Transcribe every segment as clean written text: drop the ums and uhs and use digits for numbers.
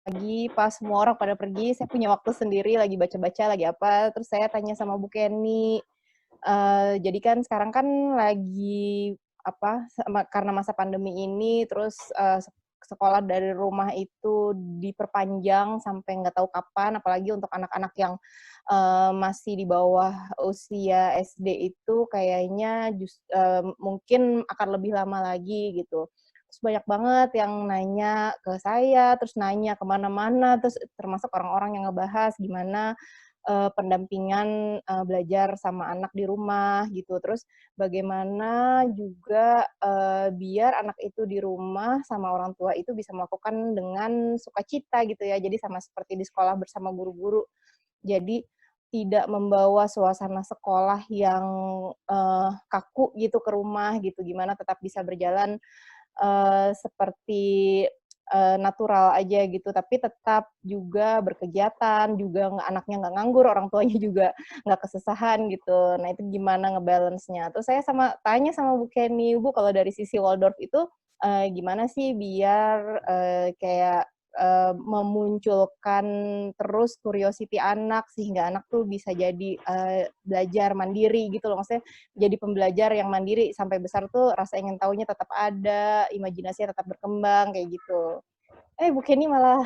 Pagi pas semua orang pada pergi, saya punya waktu sendiri lagi baca-baca, lagi apa, terus saya tanya sama Bu Kenny, jadi kan sekarang kan lagi apa, karena masa pandemi ini terus, sekolah dari rumah itu diperpanjang sampai nggak tahu kapan, apalagi untuk anak-anak yang, masih di bawah usia SD itu kayaknya mungkin akan lebih lama lagi gitu. Terus banyak banget yang nanya ke saya, terus nanya ke mana-mana, terus termasuk orang-orang yang ngebahas gimana, pendampingan, belajar sama anak di rumah gitu. Terus bagaimana juga, biar anak itu di rumah sama orang tua itu bisa melakukan dengan sukacita gitu ya, jadi sama seperti di sekolah bersama guru-guru. Jadi tidak membawa suasana sekolah yang, kaku gitu ke rumah gitu, gimana tetap bisa berjalan seperti, natural aja gitu, tapi tetap juga berkegiatan, juga anaknya nggak nganggur, orang tuanya juga nggak kesusahan gitu. Nah, itu gimana nge-balance-nya. Terus saya tanya sama Bu Kenny, "Bu, kalau dari sisi Waldorf itu, gimana sih biar, kayak, memunculkan terus curiosity anak, sehingga anak tuh bisa jadi, belajar mandiri gitu loh, maksudnya jadi pembelajar yang mandiri sampai besar tuh rasa ingin tahunya tetap ada, imajinasinya tetap berkembang kayak gitu." Bu Kenny malah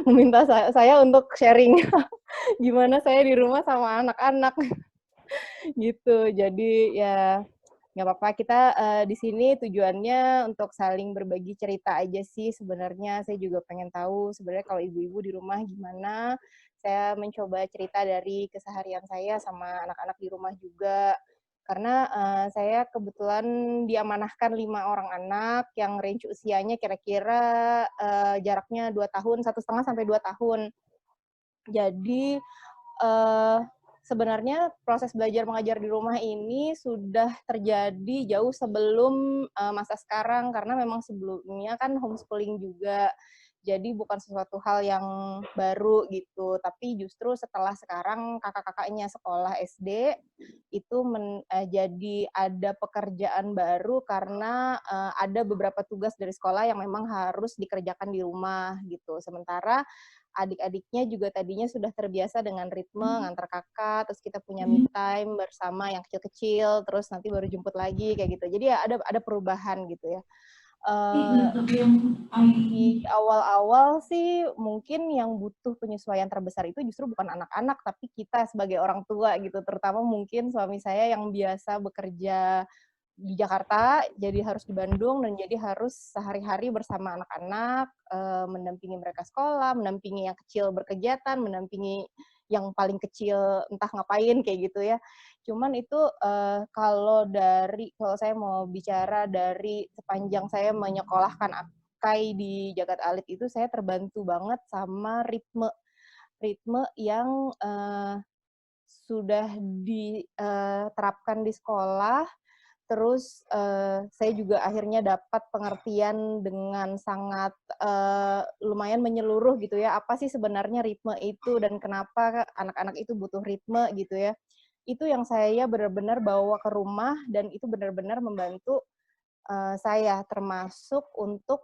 meminta saya untuk sharing gimana saya di rumah sama anak-anak gitu. Jadi ya nggak apa-apa kita, di sini tujuannya untuk saling berbagi cerita aja sih sebenarnya. Saya juga pengen tahu sebenarnya kalau ibu-ibu di rumah gimana. Saya mencoba cerita dari keseharian saya sama anak-anak di rumah juga. Karena, saya kebetulan diamanahkan 5 orang anak yang range usianya kira-kira, jaraknya 2 tahun, 1,5 sampai 2 tahun. Jadi, eee, sebenarnya proses belajar mengajar di rumah ini sudah terjadi jauh sebelum, masa sekarang, karena memang sebelumnya kan homeschooling juga. Jadi bukan sesuatu hal yang baru gitu, tapi justru setelah sekarang kakak-kakaknya sekolah SD, itu jadi ada pekerjaan baru karena, ada beberapa tugas dari sekolah yang memang harus dikerjakan di rumah gitu. Sementara adik-adiknya juga tadinya sudah terbiasa dengan ritme ngantar kakak, terus kita punya me time bersama yang kecil-kecil, terus nanti baru jemput lagi kayak gitu. Jadi ya ada perubahan gitu ya. Eee, di awal-awal sih mungkin yang butuh penyesuaian terbesar itu justru bukan anak-anak, tapi kita sebagai orang tua gitu, terutama mungkin suami saya yang biasa bekerja di Jakarta, jadi harus di Bandung dan jadi harus sehari-hari bersama anak-anak, mendampingi mereka sekolah, mendampingi yang kecil berkegiatan, mendampingi yang paling kecil entah ngapain kayak gitu ya. Cuman itu, kalau saya mau bicara dari sepanjang saya menyekolahkan Akai di Jagad Alit itu saya terbantu banget sama ritme ritme yang, sudah diterapkan di sekolah. Terus, saya juga akhirnya dapat pengertian dengan sangat, lumayan menyeluruh gitu ya, apa sih sebenarnya ritme itu dan kenapa anak-anak itu butuh ritme gitu ya. Itu yang saya benar-benar bawa ke rumah dan itu benar-benar membantu, saya, termasuk untuk,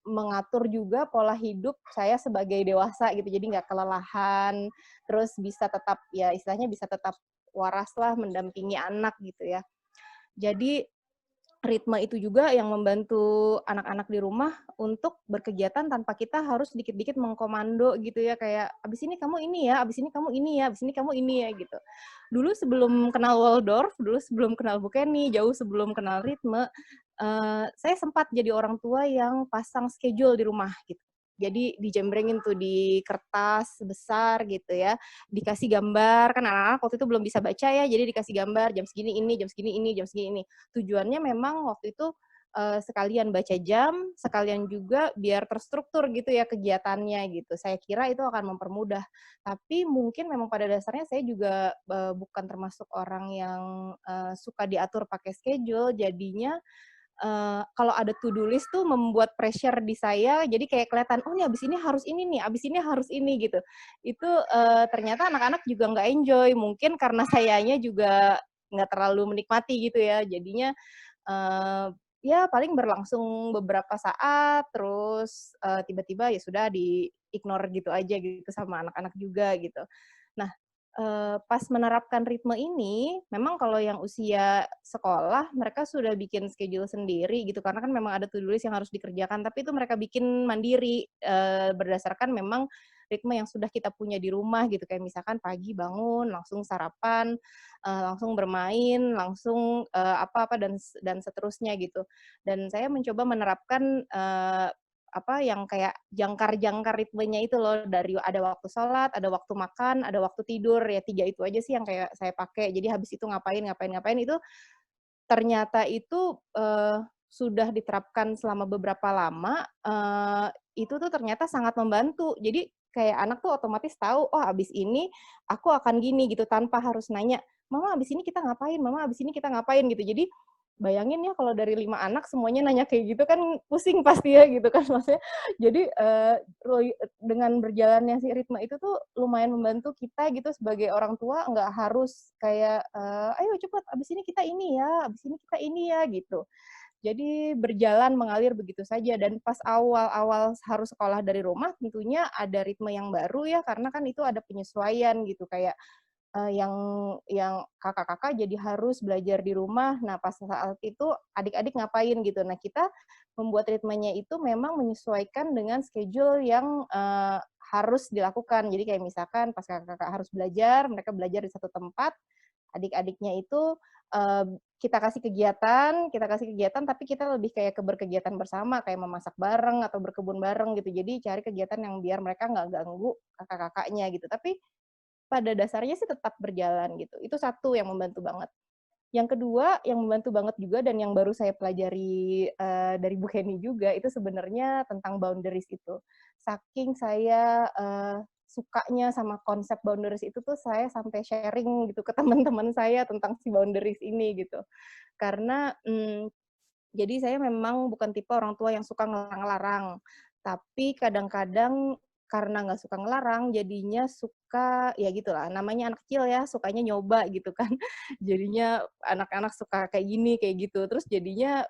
mengatur juga pola hidup saya sebagai dewasa gitu. Jadi nggak kelelahan, terus bisa tetap ya istilahnya bisa tetap waraslah mendampingi anak gitu ya. Jadi, ritme itu juga yang membantu anak-anak di rumah untuk berkegiatan tanpa kita harus dikit-dikit mengkomando gitu ya, kayak, "Abis ini kamu ini ya, abis ini kamu ini ya, abis ini kamu ini ya," gitu. Dulu sebelum kenal Waldorf, dulu sebelum kenal Bu Kenny, jauh sebelum kenal ritme, saya sempat jadi orang tua yang pasang schedule di rumah gitu. Jadi dijembrengin tuh di kertas besar gitu ya, dikasih gambar, kan anak-anak waktu itu belum bisa baca ya, jadi dikasih gambar, jam segini ini, jam segini ini, jam segini ini. Tujuannya memang waktu itu, sekalian baca jam, sekalian juga biar terstruktur gitu ya kegiatannya gitu. Saya kira itu akan mempermudah. Tapi mungkin memang pada dasarnya saya juga, bukan termasuk orang yang, suka diatur pakai schedule, jadinya kalau ada to do list tuh membuat pressure di saya, jadi kayak kelihatan, "Oh, nih abis ini harus ini nih, abis ini harus ini," gitu. Itu, ternyata anak-anak juga nggak enjoy, mungkin karena sayanya juga nggak terlalu menikmati gitu ya, jadinya, eee, ya paling berlangsung beberapa saat, terus, tiba-tiba ya sudah di-ignore gitu aja gitu sama anak-anak juga gitu. Nah, pas menerapkan ritme ini, memang kalau yang usia sekolah mereka sudah bikin schedule sendiri gitu, karena kan memang ada to do list yang harus dikerjakan, tapi itu mereka bikin mandiri, berdasarkan memang ritme yang sudah kita punya di rumah gitu. Kayak misalkan pagi bangun, langsung sarapan, langsung bermain, langsung, apa-apa dan seterusnya gitu. Dan saya mencoba menerapkan, apa, yang kayak jangkar-jangkar ritmenya itu loh, dari ada waktu sholat, ada waktu makan, ada waktu tidur, ya 3 itu aja sih yang kayak saya pakai. Jadi habis itu ngapain ngapain ngapain, itu ternyata itu, sudah diterapkan selama beberapa lama, itu tuh ternyata sangat membantu. Jadi kayak anak tuh otomatis tahu, "Oh, abis ini aku akan gini," gitu, tanpa harus nanya, "Mama, abis ini kita ngapain? Mama, abis ini kita ngapain?" Gitu. Jadi bayangin ya kalau dari 5 anak semuanya nanya kayak gitu kan pusing pasti ya gitu kan maksudnya. Jadi, dengan berjalannya si ritme itu tuh lumayan membantu kita gitu sebagai orang tua, nggak harus kayak, "Ayo cepet, abis ini kita ini ya, abis ini kita ini ya," gitu. Jadi berjalan mengalir begitu saja dan pas awal-awal harus sekolah dari rumah tentunya ada ritme yang baru ya, karena kan itu ada penyesuaian gitu kayak, yang kakak-kakak jadi harus belajar di rumah. Nah, pas saat itu adik-adik ngapain gitu. Nah, kita membuat ritmenya itu memang menyesuaikan dengan schedule yang, harus dilakukan. Jadi kayak misalkan pas kakak-kakak harus belajar, mereka belajar di satu tempat, adik-adiknya itu, kita kasih kegiatan, tapi kita lebih kayak ke berkegiatan bersama, kayak memasak bareng atau berkebun bareng gitu. Jadi cari kegiatan yang biar mereka nggak ganggu kakak-kakaknya gitu. Tapi pada dasarnya sih tetap berjalan gitu. Itu satu yang membantu banget. Yang kedua, yang membantu banget juga dan yang baru saya pelajari, dari Bu Heni juga, itu sebenarnya tentang boundaries itu. Saking saya, sukanya sama konsep boundaries itu tuh saya sampai sharing gitu ke teman-teman saya tentang si boundaries ini gitu. Karena, jadi saya memang bukan tipe orang tua yang suka ngelarang-larang, tapi kadang-kadang karena nggak suka ngelarang, jadinya suka ya gitulah, namanya anak kecil ya, sukanya nyoba gitu kan. Jadinya anak-anak suka kayak gini, kayak gitu. Terus jadinya,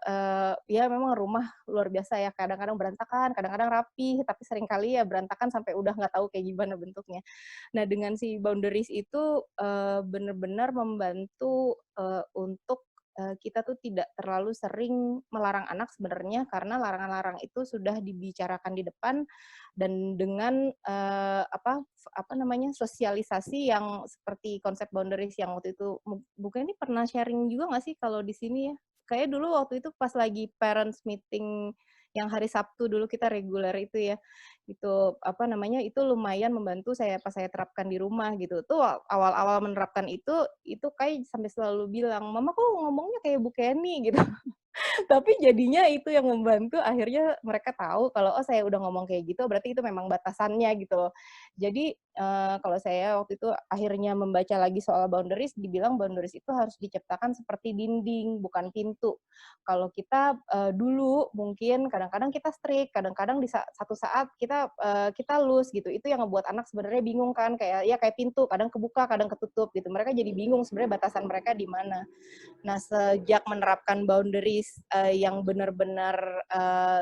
ya memang rumah luar biasa ya, kadang-kadang berantakan, kadang-kadang rapi, tapi seringkali ya berantakan sampai udah nggak tahu kayak gimana bentuknya. Nah, dengan si boundaries itu, bener-bener membantu, untuk kita tuh tidak terlalu sering melarang anak sebenarnya, karena larangan-larang itu sudah dibicarakan di depan dan dengan, apa namanya, sosialisasi yang seperti konsep boundaries yang waktu itu bukannya ini pernah sharing juga nggak sih kalau di sini ya? Kayaknya dulu waktu itu pas lagi parents meeting yang hari Sabtu dulu kita reguler itu ya, itu, apa namanya, itu lumayan membantu saya pas saya terapkan di rumah gitu. Tuh awal-awal menerapkan itu kayak sampai selalu bilang, "Mama kok ngomongnya kayak Bu Kenny?" Gitu. Tapi jadinya itu yang membantu akhirnya mereka tahu kalau, oh saya udah ngomong kayak gitu berarti itu memang batasannya gitu loh. Jadi, kalau saya waktu itu akhirnya membaca lagi soal boundaries, dibilang boundaries itu harus diciptakan seperti dinding bukan pintu. Kalau kita, dulu mungkin kadang-kadang kita strict, kadang-kadang di satu saat kita loose gitu, itu yang ngebuat anak sebenarnya bingung kan, kayak ya kayak pintu, kadang kebuka, kadang ketutup gitu. Mereka jadi bingung sebenarnya batasan mereka di mana. Nah, sejak menerapkan boundaries, yang benar-benar,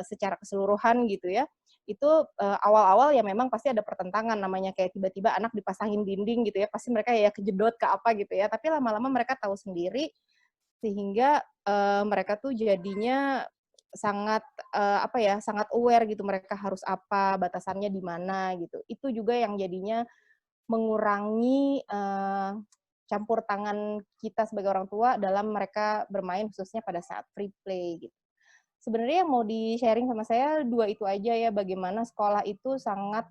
secara keseluruhan gitu ya, itu, awal-awal ya memang pasti ada pertentangan, namanya kayak tiba-tiba anak dipasangin dinding gitu ya, pasti mereka ya kejedot ke apa gitu ya, tapi lama-lama mereka tahu sendiri, sehingga, mereka tuh jadinya sangat, apa ya, sangat aware gitu mereka harus apa, batasannya di mana gitu. Itu juga yang jadinya mengurangi, campur tangan kita sebagai orang tua dalam mereka bermain khususnya pada saat free play gitu. Sebenarnya yang mau di-sharing sama saya 2 itu aja ya, bagaimana sekolah itu sangat,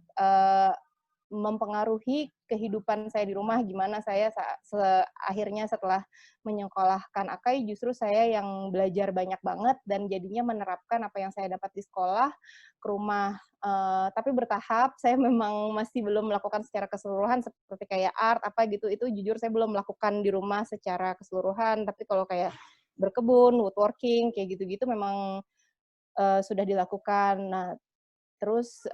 mempengaruhi kehidupan saya di rumah, gimana saya akhirnya setelah menyekolahkan Akai, justru saya yang belajar banyak banget dan jadinya menerapkan apa yang saya dapat di sekolah ke rumah. Tapi bertahap, saya memang masih belum melakukan secara keseluruhan seperti kayak art, apa gitu, itu jujur saya belum melakukan di rumah secara keseluruhan. Tapi kalau kayak berkebun, woodworking, kayak gitu-gitu memang, sudah dilakukan. Nah, terus,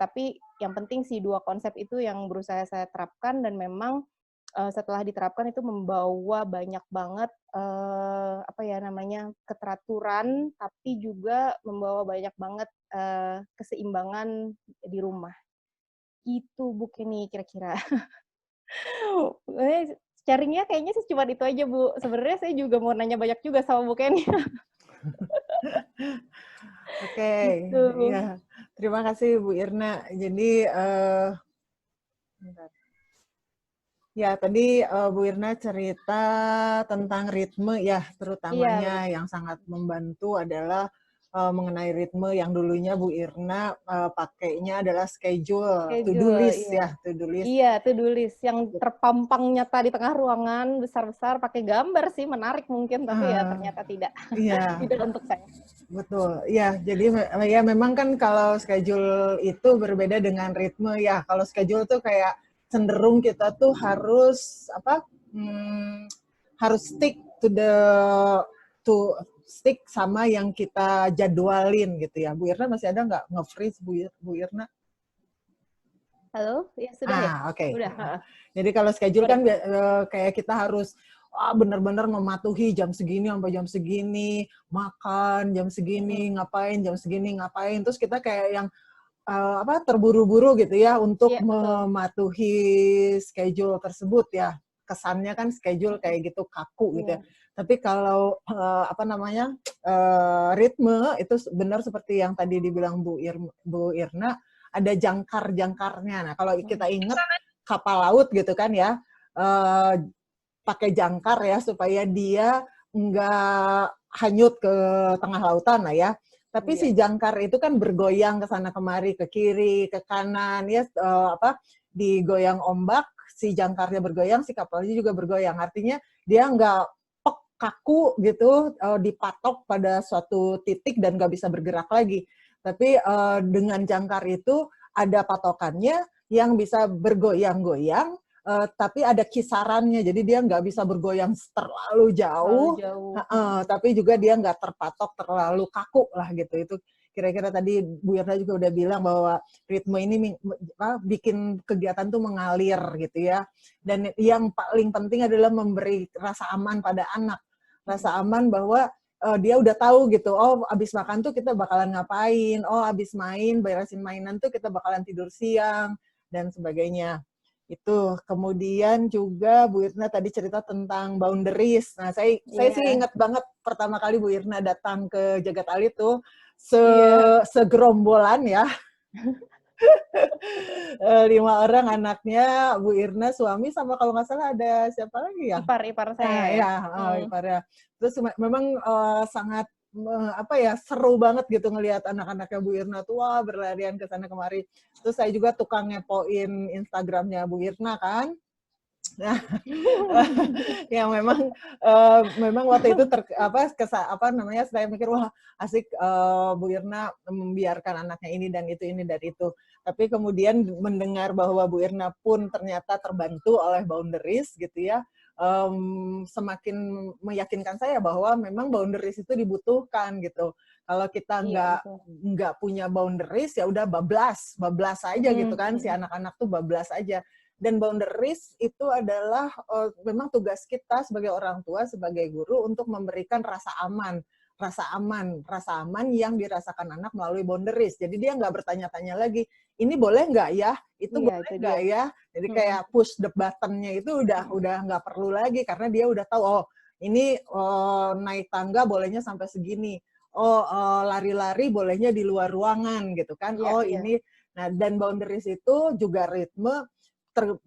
tapi yang penting sih 2 konsep itu yang berusaha saya terapkan dan memang, setelah diterapkan itu membawa banyak banget, apa ya namanya, keteraturan, tapi juga membawa banyak banget, keseimbangan di rumah. Itu Bu Kenny kira-kira. Sharing-nya kayaknya sih cuman itu aja Bu, sebenarnya saya juga mau nanya banyak juga sama Bu Kenny. Oke, Gitu. ya. Terima kasih Bu Irna. Jadi, bentar. Ya, tadi Bu Irna cerita tentang ritme ya, Iya bener. terutamanya yang sangat membantu adalah mengenai ritme yang dulunya Bu Irna pakainya adalah schedule, to-do Schedule, list iya. ya, to-do list. Iya, to-do list yang terpampang nyata di tengah ruangan, besar-besar, pakai gambar sih, menarik mungkin, tapi ya ternyata tidak. Iya, Tidak untuk saya. betul. Ya, jadi ya memang kan kalau schedule itu berbeda dengan ritme ya. Kalau schedule tuh kayak cenderung kita tuh harus apa? Harus to stick sama yang kita jadwalin gitu ya. Bu Irna masih ada nggak nge-freeze Bu Irna? Halo? Ya sudah ya? Oke. Udah, heeh. Jadi kalau schedule Sip. kan kayak kita harus benar-benar mematuhi jam segini sampai jam segini, makan jam segini, ngapain jam segini, ngapain. Terus kita kayak yang terburu-buru gitu ya untuk Iya, betul. mematuhi schedule tersebut ya. Kesannya kan schedule kayak gitu kaku gitu ya. Iya. Tapi kalau ritme itu benar seperti yang tadi dibilang Bu Irna, ada jangkar-jangkarnya. Nah, kalau kita ingat kapal laut gitu kan ya, pakai jangkar ya supaya dia nggak hanyut ke tengah lautan lah ya. Tapi Iya. si jangkar itu kan bergoyang ke sana kemari, ke kiri, ke kanan ya, digoyang ombak, si jangkarnya bergoyang, si kapalnya juga bergoyang. Artinya dia nggak kaku gitu, dipatok pada suatu titik dan nggak bisa bergerak lagi. Tapi dengan jangkar itu ada patokannya yang bisa bergoyang-goyang, tapi ada kisarannya, jadi dia nggak bisa bergoyang terlalu Terlalu jauh, jauh. tapi juga dia nggak terpatok terlalu kaku lah gitu. Itu kira-kira tadi Bu Irna juga udah bilang bahwa ritme ini bikin kegiatan tuh mengalir gitu ya. Dan yang paling penting adalah memberi rasa aman pada anak. Rasa aman bahwa dia udah tahu gitu, oh abis makan tuh kita bakalan ngapain, oh abis beresin mainan tuh kita bakalan tidur siang, dan sebagainya. Itu. Kemudian juga Bu Irna tadi cerita tentang boundaries. Nah, saya sih Iya. ingat banget pertama kali Bu Irna datang ke Jagat Ali tuh Iya. segerombolan ya. 5 orang anaknya, Bu Irna, suami, sama kalau nggak salah ada siapa lagi ya? Ipar saya Nah, ya. ya, iparnya. Terus memang sangat seru banget gitu ngelihat anak-anaknya Bu Irna tuh berlarian ke sana kemari. Terus saya juga tukang ngepoin Instagramnya Bu Irna kan. Nah, yang memang waktu itu saya mikir wah asik Bu Irna membiarkan anaknya ini dan itu. Tapi kemudian mendengar bahwa Bu Irna pun ternyata terbantu oleh boundaries gitu ya, semakin meyakinkan saya bahwa memang boundaries itu dibutuhkan gitu. Kalau kita Iya, betul. nggak punya boundaries ya udah bablas aja gitu kan, si anak-anak tuh bablas aja. Dan boundaries itu adalah memang tugas kita sebagai orang tua, sebagai guru untuk memberikan rasa aman yang dirasakan anak melalui boundaries. Jadi dia nggak bertanya-tanya lagi, ini boleh nggak ya, itu Iya, boleh itu nggak dia. ya. Jadi kayak push the button-nya itu udah nggak perlu lagi karena dia udah tahu, oh ini naik tangga bolehnya sampai segini, lari-lari bolehnya di luar ruangan gitu kan, Iya, iya. ini. Nah, dan boundaries itu juga ritme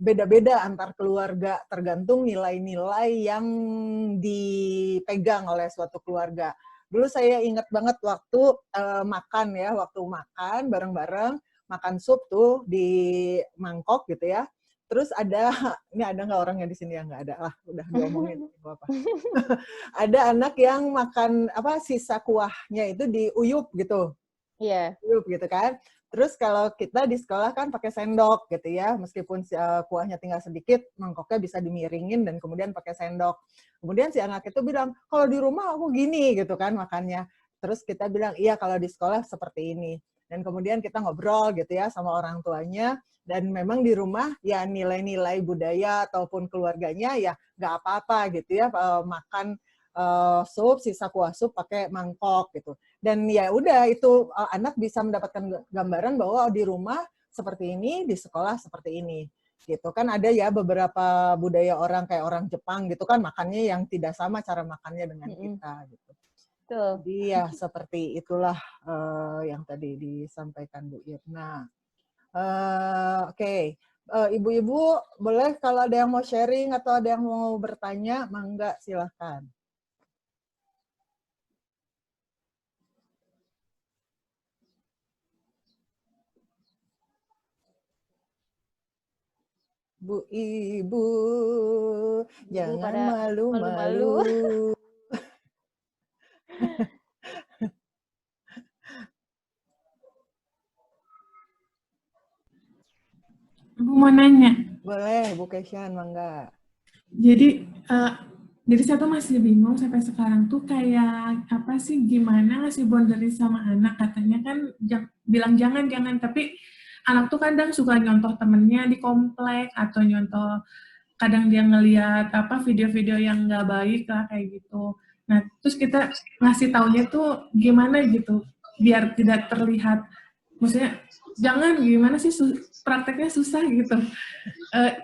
beda-beda antar keluarga, tergantung nilai-nilai yang dipegang oleh suatu keluarga. Dulu saya ingat banget waktu makan bareng-bareng, makan sup tuh di mangkok gitu ya. Terus ini ada nggak orangnya di sini? Ya nggak ada lah, udah diomongin apa. Ada anak yang makan sisa kuahnya itu diuyup gitu. Iya. Gitu kan. Terus kalau kita di sekolah kan pakai sendok gitu ya, meskipun kuahnya tinggal sedikit, mangkoknya bisa dimiringin dan kemudian pakai sendok. Kemudian si anak itu bilang, kalau di rumah aku gini gitu kan makannya. Terus kita bilang, iya kalau di sekolah seperti ini. Dan kemudian kita ngobrol gitu ya sama orang tuanya. Dan memang di rumah ya nilai-nilai budaya ataupun keluarganya ya nggak apa-apa gitu ya, makan sup, sisa kuah sup pakai mangkok gitu. Dan ya udah itu anak bisa mendapatkan gambaran bahwa di rumah seperti ini, di sekolah seperti ini. Gitu kan ada ya beberapa budaya orang kayak orang Jepang gitu kan makannya yang tidak sama cara makannya dengan kita gitu. Jadi ya seperti itulah yang tadi disampaikan Bu Irna. Oke. Ibu-ibu boleh kalau ada yang mau sharing atau ada yang mau bertanya, mangga silahkan. Bu Ibu, jangan malu-malu. Ibu mau nanya. Boleh, Bu Keshan, mangga. Jadi, jadi saya tuh masih bingung sampai sekarang tuh kayak apa sih, gimana ngasih boundary sama anak. Katanya kan bilang jangan, tapi anak tuh kadang suka nyontoh temennya di komplek atau nyontoh kadang dia ngelihat apa video-video yang nggak baik lah kayak gitu. Nah, terus kita ngasih taunya tuh gimana gitu, biar tidak terlihat, maksudnya jangan gimana sih, prakteknya susah gitu.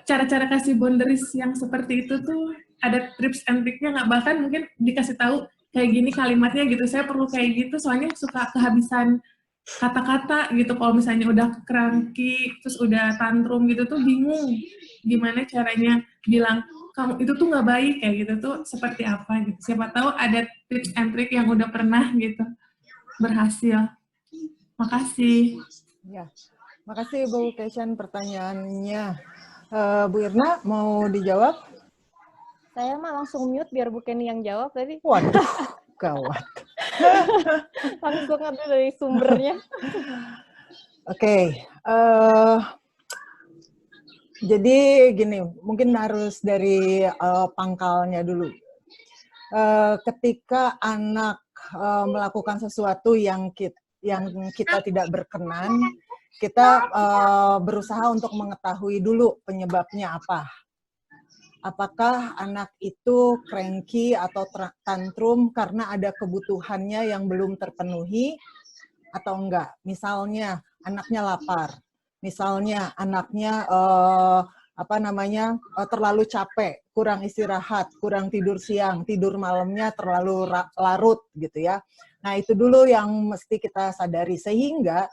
Cara-cara kasih boundaries yang seperti itu tuh ada tips and triknya nggak? Bahkan mungkin dikasih tahu kayak gini kalimatnya gitu, saya perlu kayak gitu, soalnya suka kehabisan kata-kata gitu kalau misalnya udah cranky, terus udah tantrum gitu tuh bingung gimana caranya bilang kamu itu tuh nggak baik kayak gitu tuh seperti apa gitu. Siapa tahu ada tips and trick yang udah pernah gitu berhasil. Makasih. Ya, makasih Bu Keshan pertanyaannya. Bu Irna mau dijawab? Saya mah langsung mute biar Bu Kenny yang jawab tadi. Waduh, gawat. Langsung ambil dari sumbernya. Oke, jadi gini, mungkin harus dari pangkalnya dulu. Ketika anak melakukan sesuatu yang kita tidak berkenan, kita berusaha untuk mengetahui dulu penyebabnya apa. Apakah anak itu cranky atau tantrum karena ada kebutuhannya yang belum terpenuhi atau enggak. Misalnya anaknya lapar, misalnya anaknya terlalu capek, kurang istirahat, kurang tidur siang, tidur malamnya terlalu larut gitu ya. Nah, itu dulu yang mesti kita sadari, sehingga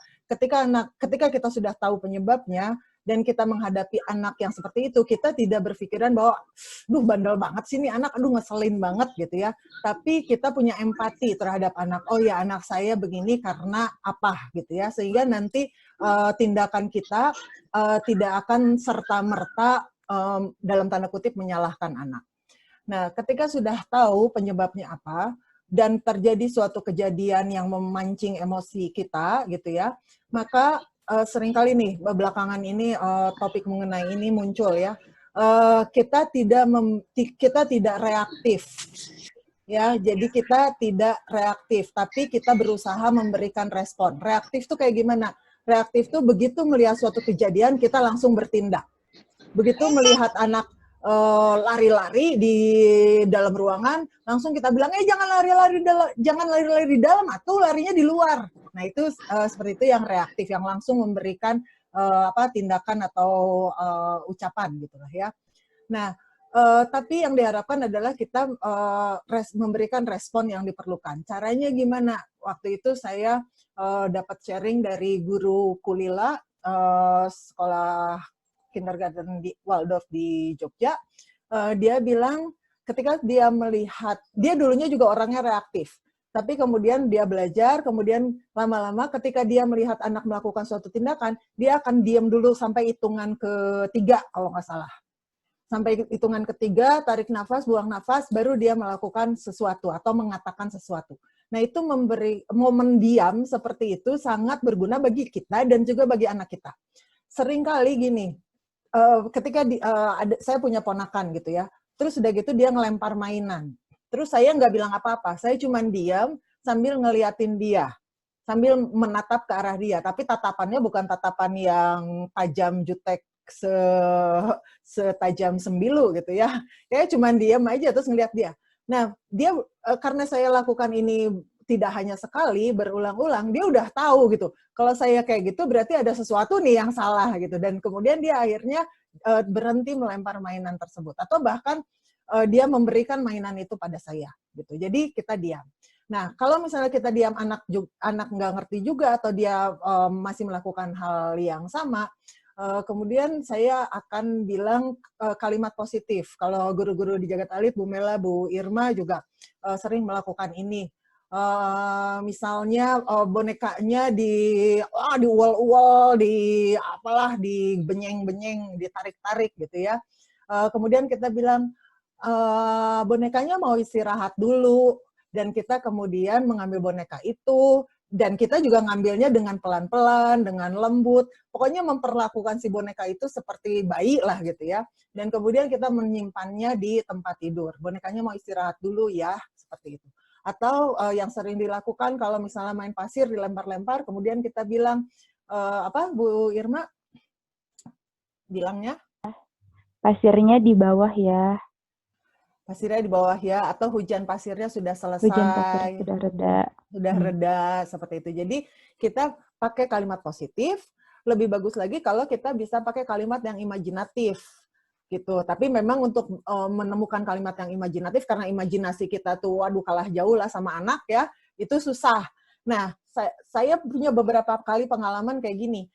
ketika kita sudah tahu penyebabnya dan kita menghadapi anak yang seperti itu, kita tidak berpikiran bahwa duh bandel banget sih ini anak, aduh ngeselin banget gitu ya. Tapi kita punya empati terhadap anak. Oh ya, anak saya begini karena apa gitu ya. Sehingga nanti tindakan kita tidak akan serta-merta dalam tanda kutip menyalahkan anak. Nah, ketika sudah tahu penyebabnya apa dan terjadi suatu kejadian yang memancing emosi kita gitu ya, maka seringkali nih belakangan ini topik mengenai ini muncul ya. Kita tidak reaktif. Ya, jadi kita tidak reaktif, tapi kita berusaha memberikan respon. Reaktif tuh kayak gimana? Reaktif tuh begitu melihat suatu kejadian kita langsung bertindak. Begitu melihat anak lari-lari di dalam ruangan, langsung kita bilang, jangan lari-lari di dalam, atau larinya di luar. Nah itu seperti itu yang reaktif, yang langsung memberikan tindakan atau ucapan gitu lah ya. Nah tapi yang diharapkan adalah kita memberikan respon yang diperlukan. Caranya gimana? Waktu itu saya dapat sharing dari guru Kulila sekolah kindergarten di Waldorf di Jogja. Dia bilang ketika dia melihat, dia dulunya juga orangnya reaktif, tapi kemudian dia belajar, kemudian lama-lama ketika dia melihat anak melakukan suatu tindakan, dia akan diam dulu sampai hitungan ketiga kalau nggak salah. Sampai hitungan ketiga, tarik nafas, buang nafas, baru dia melakukan sesuatu atau mengatakan sesuatu. Nah itu memberi momen diam seperti itu sangat berguna bagi kita dan juga bagi anak kita. Seringkali gini, ketika saya punya ponakan gitu ya, terus udah gitu dia ngelempar mainan. Terus saya nggak bilang apa-apa, saya cuma diam sambil ngeliatin dia. sambil menatap ke arah dia, tapi tatapannya bukan tatapan yang tajam jutek setajam sembilu gitu ya. Kayak cuman diam aja terus ngeliat dia. Nah, dia karena saya lakukan ini tidak hanya sekali, berulang-ulang, dia udah tahu gitu. Kalau saya kayak gitu berarti ada sesuatu nih yang salah gitu. Dan kemudian dia akhirnya berhenti melempar mainan tersebut. Atau bahkan dia memberikan mainan itu pada saya gitu. Jadi kita diam. Nah, kalau misalnya kita diam, anak nggak ngerti juga atau dia masih melakukan hal yang sama, kemudian saya akan bilang kalimat positif. Kalau guru-guru di Jagat Alit, Bu Mela, Bu Irma juga sering melakukan ini. Misalnya bonekanya diual-ual, dibenyeng-benyeng, ditarik-tarik gitu ya. Kemudian kita bilang bonekanya mau istirahat dulu, dan kita kemudian mengambil boneka itu, dan kita juga ngambilnya dengan pelan-pelan, dengan lembut, pokoknya memperlakukan si boneka itu seperti bayi lah gitu ya. Dan kemudian kita menyimpannya di tempat tidur. Bonekanya mau istirahat dulu ya, seperti itu. Atau yang sering dilakukan kalau misalnya main pasir dilempar-lempar, kemudian kita bilang, apa Bu Irma bilangnya? Pasirnya di bawah ya. Pasirnya di bawah ya, atau hujan pasirnya sudah selesai. Hujan pasir sudah reda. Sudah reda, seperti itu. Jadi kita pakai kalimat positif, lebih bagus lagi kalau kita bisa pakai kalimat yang imajinatif gitu. Tapi memang untuk menemukan kalimat yang imajinatif, karena imajinasi kita tuh waduh kalah jauh lah sama anak ya, itu susah. Nah, saya punya beberapa kali pengalaman kayak gini.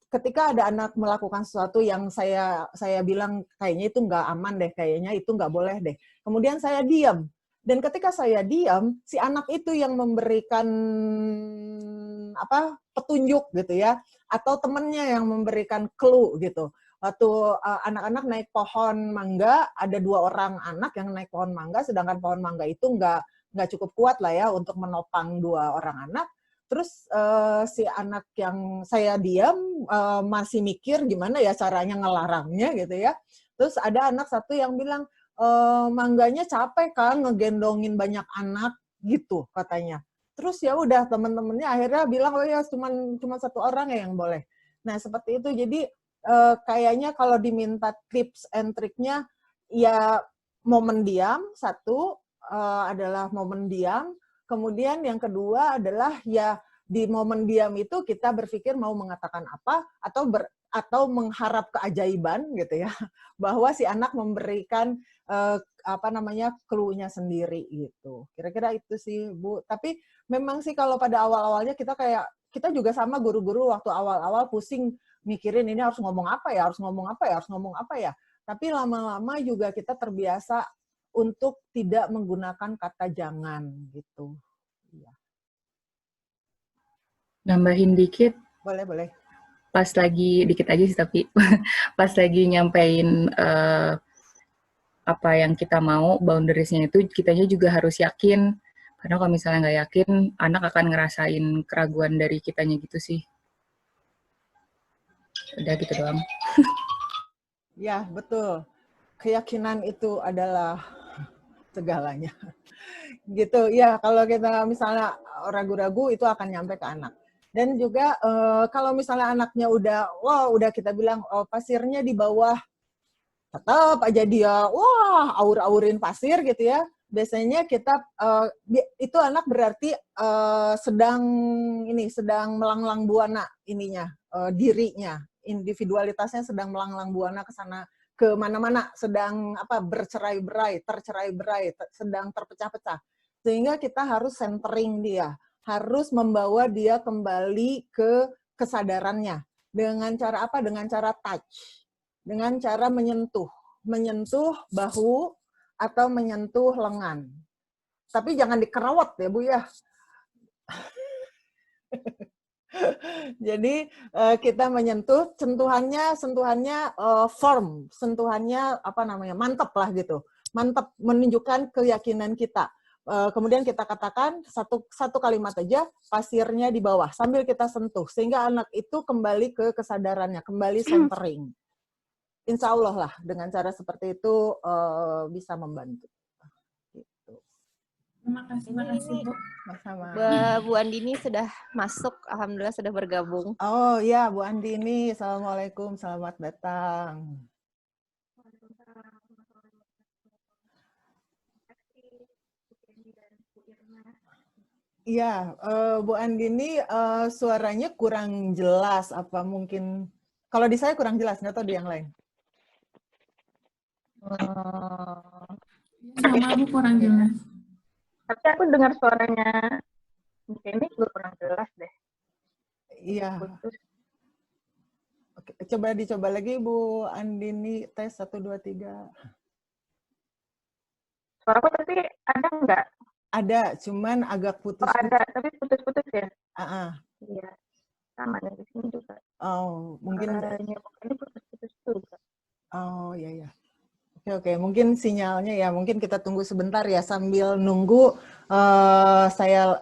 Ketika ada anak melakukan sesuatu yang saya bilang kayaknya itu nggak aman deh, kayaknya itu nggak boleh deh. Kemudian saya diam. Dan ketika saya diam, si anak itu yang memberikan petunjuk gitu ya, atau temennya yang memberikan clue gitu. Waktu anak-anak naik pohon mangga, ada 2 orang anak yang naik pohon mangga, sedangkan pohon mangga itu nggak cukup kuat lah ya untuk menopang 2 orang anak. Terus si anak yang saya diam masih mikir gimana ya caranya ngelarangnya gitu ya. Terus ada anak satu yang bilang, mangganya capek kan ngegendongin banyak anak gitu katanya. Terus ya udah teman-temannya akhirnya bilang oh ya cuma 1 orang ya yang boleh. Nah seperti itu. Jadi kayaknya kalau diminta tips and triknya ya momen diam satu adalah momen diam. Kemudian yang kedua adalah ya di momen diam itu kita berpikir mau mengatakan apa atau mengharap keajaiban gitu ya, bahwa si anak memberikan clue-nya sendiri gitu. Kira-kira itu sih Bu. Tapi memang sih kalau pada awal-awalnya kita juga sama guru-guru waktu awal-awal pusing mikirin ini harus ngomong apa ya. Tapi lama-lama juga kita terbiasa untuk tidak menggunakan kata jangan gitu. Iya. Nambahin dikit. Boleh. Pas lagi, dikit aja sih tapi, pas lagi nyampein apa yang kita mau, boundaries-nya itu kitanya juga harus yakin. Karena kalau misalnya nggak yakin, anak akan ngerasain keraguan dari kitanya gitu sih. Udah gitu doang. Ya, betul. Keyakinan itu adalah segalanya. Gitu. Ya, kalau kita misalnya ragu-ragu itu akan nyampe ke anak. Dan juga kalau misalnya anaknya udah kita bilang pasirnya di bawah, tetap aja dia aur-aurin pasir gitu ya. Biasanya kita itu anak berarti sedang melanglang buana dirinya, individualitasnya sedang melanglang buana ke sana ke mana-mana, sedang tercerai-berai, sedang terpecah-pecah. Sehingga kita harus centering dia, harus membawa dia kembali ke kesadarannya. Dengan cara apa? Dengan cara touch. Dengan cara menyentuh bahu atau menyentuh lengan. Tapi jangan dikerawat ya Bu ya. Jadi kita menyentuh, sentuhannya firm, sentuhannya mantap lah gitu. Mantap, menunjukkan keyakinan kita. Kemudian kita katakan satu kalimat aja, pasirnya di bawah, sambil kita sentuh. Sehingga anak itu kembali ke kesadarannya, kembali centering. Insya Allah lah, dengan cara seperti itu bisa membantu. Gitu. Terima kasih, makasih Bu. Sama-sama. Bu Andini sudah masuk, alhamdulillah sudah bergabung. Oh ya, Bu Andini, assalamualaikum, selamat datang. Iya, Bu Andini, suaranya kurang jelas. Apa mungkin kalau di saya kurang jelas, nggak tahu di yang lain. Sama Bu kurang jelas. Tapi aku dengar suaranya ini juga kurang jelas deh. Iya. Putus. Oke, coba dicoba lagi Bu Andini, tes 1, 2, 3. Suaraku tapi ada nggak? Ada, cuman agak putus. Oh, ada, tapi putus-putus ya? Iya, sama nih di sini juga. Oh, mungkin ini putus-putus juga. Oh, iya. Oke, mungkin sinyalnya ya, mungkin kita tunggu sebentar ya sambil nunggu. Saya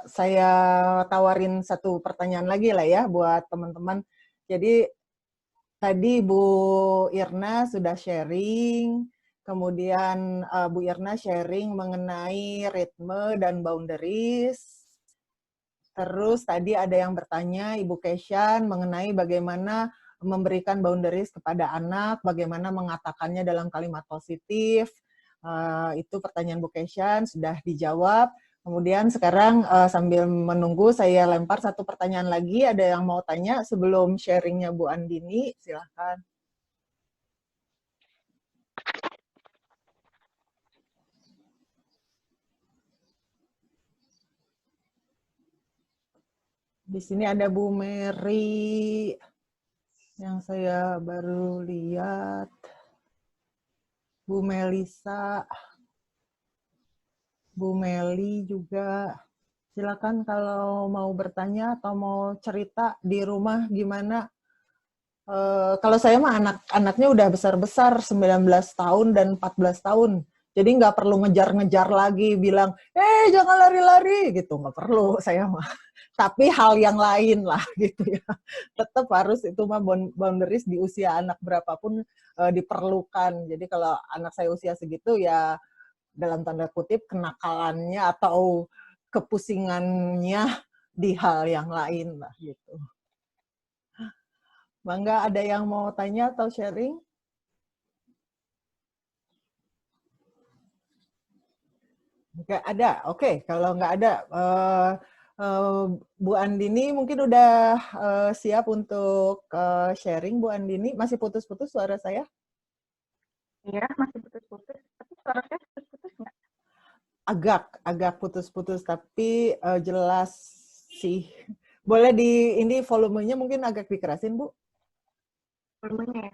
tawarin satu pertanyaan lagi lah ya buat teman-teman. Jadi tadi Bu Irna sudah sharing, kemudian Bu Irna sharing mengenai ritme dan boundaries. Terus tadi ada yang bertanya, Ibu Keshan, mengenai bagaimana memberikan boundaries kepada anak, bagaimana mengatakannya dalam kalimat positif. Itu pertanyaan Bu Keshan, sudah dijawab. Kemudian sekarang sambil menunggu, saya lempar satu pertanyaan lagi. Ada yang mau tanya sebelum sharingnya Bu Andini? Silahkan. Di sini ada Bu Mary yang saya baru lihat. Bu Melisa, Bu Meli juga. Silakan kalau mau bertanya atau mau cerita di rumah gimana. Kalau saya mah anak-anaknya udah besar-besar, 19 tahun dan 14 tahun. Jadi nggak perlu ngejar-ngejar lagi, bilang, jangan lari-lari, gitu. Nggak perlu saya mah. Tapi hal yang lain lah, gitu ya. Tetap harus itu mah boundaries di usia anak berapapun diperlukan. Jadi kalau anak saya usia segitu ya, dalam tanda kutip, kenakalannya atau kepusingannya di hal yang lain lah, gitu. Bangga, ada yang mau tanya atau sharing? Nggak ada, oke. Kalau nggak ada, Bu Andini mungkin udah siap untuk sharing, Bu Andini. Masih putus-putus suara saya? Iya, masih putus-putus. Tapi suara saya putus-putus nggak? Agak putus-putus, tapi jelas sih. Boleh ini volumenya mungkin agak dikerasin, Bu? Volumenya ya?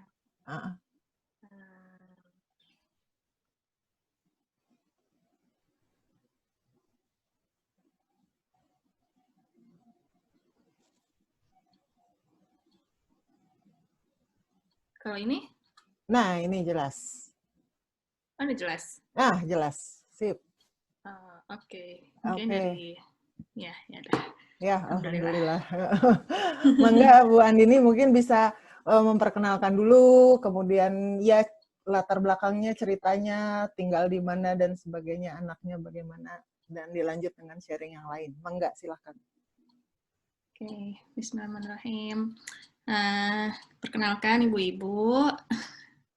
Kalau ini? Nah, ini jelas. Oh, ini jelas? Jelas. Sip. Oke. Mungkin dari... Ya dah. Ya, alhamdulillah. Mangga, Bu Andini mungkin bisa memperkenalkan dulu, kemudian ya latar belakangnya, ceritanya, tinggal di mana, dan sebagainya, anaknya bagaimana, dan dilanjut dengan sharing yang lain. Mangga, silahkan. Oke, bismillahirrahmanirrahim. Perkenalkan ibu-ibu,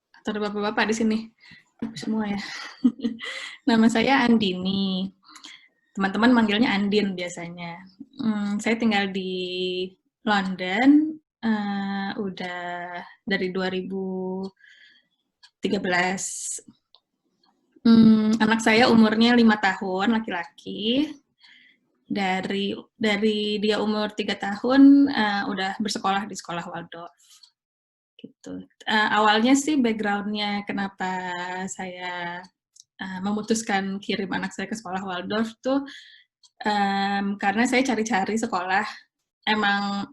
atau ada bapak-bapak di sini, semua ya. Nama saya Andini. Teman-teman manggilnya Andin biasanya. Saya tinggal di London, udah dari 2013. Anak saya umurnya 5 tahun, laki-laki. Dari dia umur 3 tahun, udah bersekolah di sekolah Waldorf. Gitu. Awalnya sih background-nya kenapa saya memutuskan kirim anak saya ke sekolah Waldorf tuh karena saya cari-cari sekolah, emang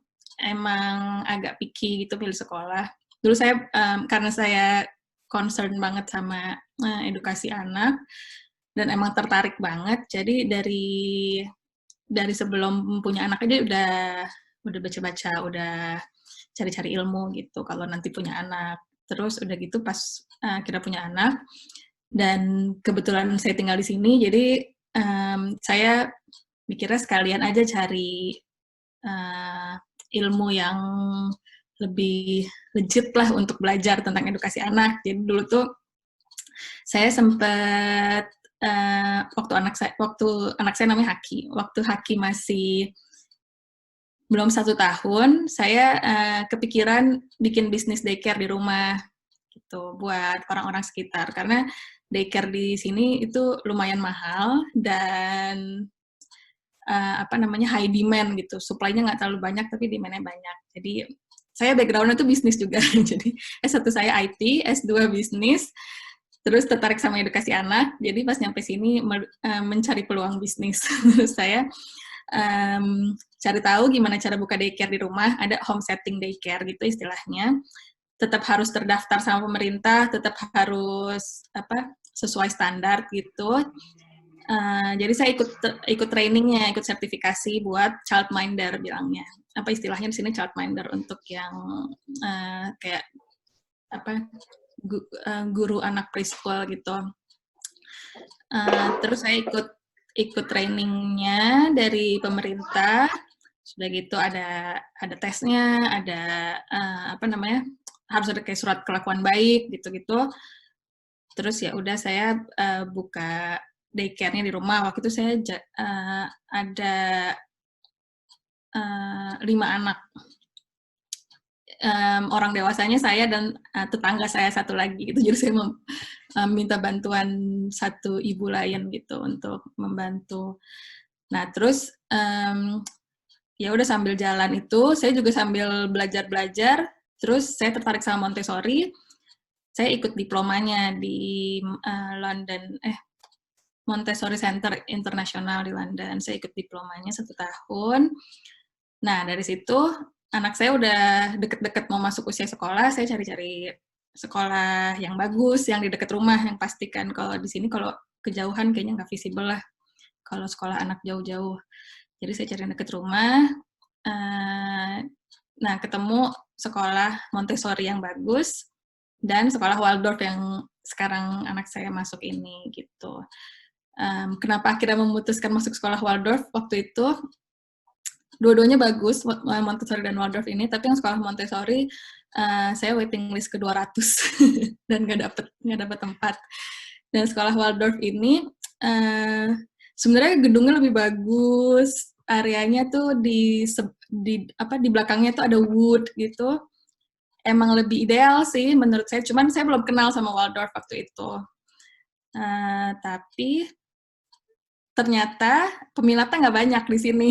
agak picky gitu pilih sekolah. Dulu saya karena saya concern banget sama edukasi anak dan emang tertarik banget, jadi dari sebelum punya anak aja udah baca-baca, udah cari-cari ilmu gitu kalau nanti punya anak. Terus udah gitu pas kita punya anak, dan kebetulan saya tinggal di sini, jadi saya mikirnya sekalian aja cari ilmu yang lebih legit lah untuk belajar tentang edukasi anak. Jadi dulu tuh saya sempat waktu anak saya namanya Haki, waktu Haki masih belum 1 tahun, saya kepikiran bikin bisnis daycare di rumah gitu buat orang-orang sekitar, karena daycare di sini itu lumayan mahal dan high demand gitu, supply-nya nggak terlalu banyak tapi demand-nya banyak. Jadi saya background-nya tuh bisnis juga, jadi S1 saya IT, S2 bisnis, terus tertarik sama edukasi anak, jadi pas nyampe sini mencari peluang bisnis. Terus saya cari tahu gimana cara buka daycare di rumah, ada home setting daycare gitu istilahnya. Tetap harus terdaftar sama pemerintah, tetap harus sesuai standar gitu. Jadi saya ikut trainingnya, ikut sertifikasi buat childminder bilangnya. Apa istilahnya di sini childminder untuk yang kayak guru anak preschool gitu. Terus saya ikut trainingnya dari pemerintah. Sudah gitu ada tesnya, ada harus ada kayak surat kelakuan baik gitu-gitu. Terus ya udah saya buka daycare-nya di rumah. Waktu itu saya ada 5 anak. Orang dewasanya saya dan tetangga saya 1 lagi gitu. Jadi saya minta bantuan 1 ibu lain gitu untuk membantu. Nah terus ya udah sambil jalan itu saya juga sambil belajar. Terus saya tertarik sama Montessori. Saya ikut diplomanya di London, Montessori Center Internasional di London. Saya ikut diplomanya 1 tahun. Nah dari situ anak saya udah deket-deket mau masuk usia sekolah, saya cari-cari sekolah yang bagus, yang di dekat rumah, yang pastikan kalau di sini kalau kejauhan kayaknya nggak visible lah, kalau sekolah anak jauh-jauh. Jadi saya cari dekat rumah, nah ketemu sekolah Montessori yang bagus, dan sekolah Waldorf yang sekarang anak saya masuk ini, gitu. Kenapa akhirnya memutuskan masuk sekolah Waldorf waktu itu? Dua-duanya bagus, Montessori dan Waldorf ini, tapi yang sekolah Montessori saya waiting list ke 200 dan nggak dapet tempat. Dan sekolah Waldorf ini sebenarnya gedungnya lebih bagus, areanya tuh di belakangnya tuh ada wood gitu. Emang lebih ideal sih menurut saya, cuman saya belum kenal sama Waldorf waktu itu. Tapi ternyata peminatnya nggak banyak di sini.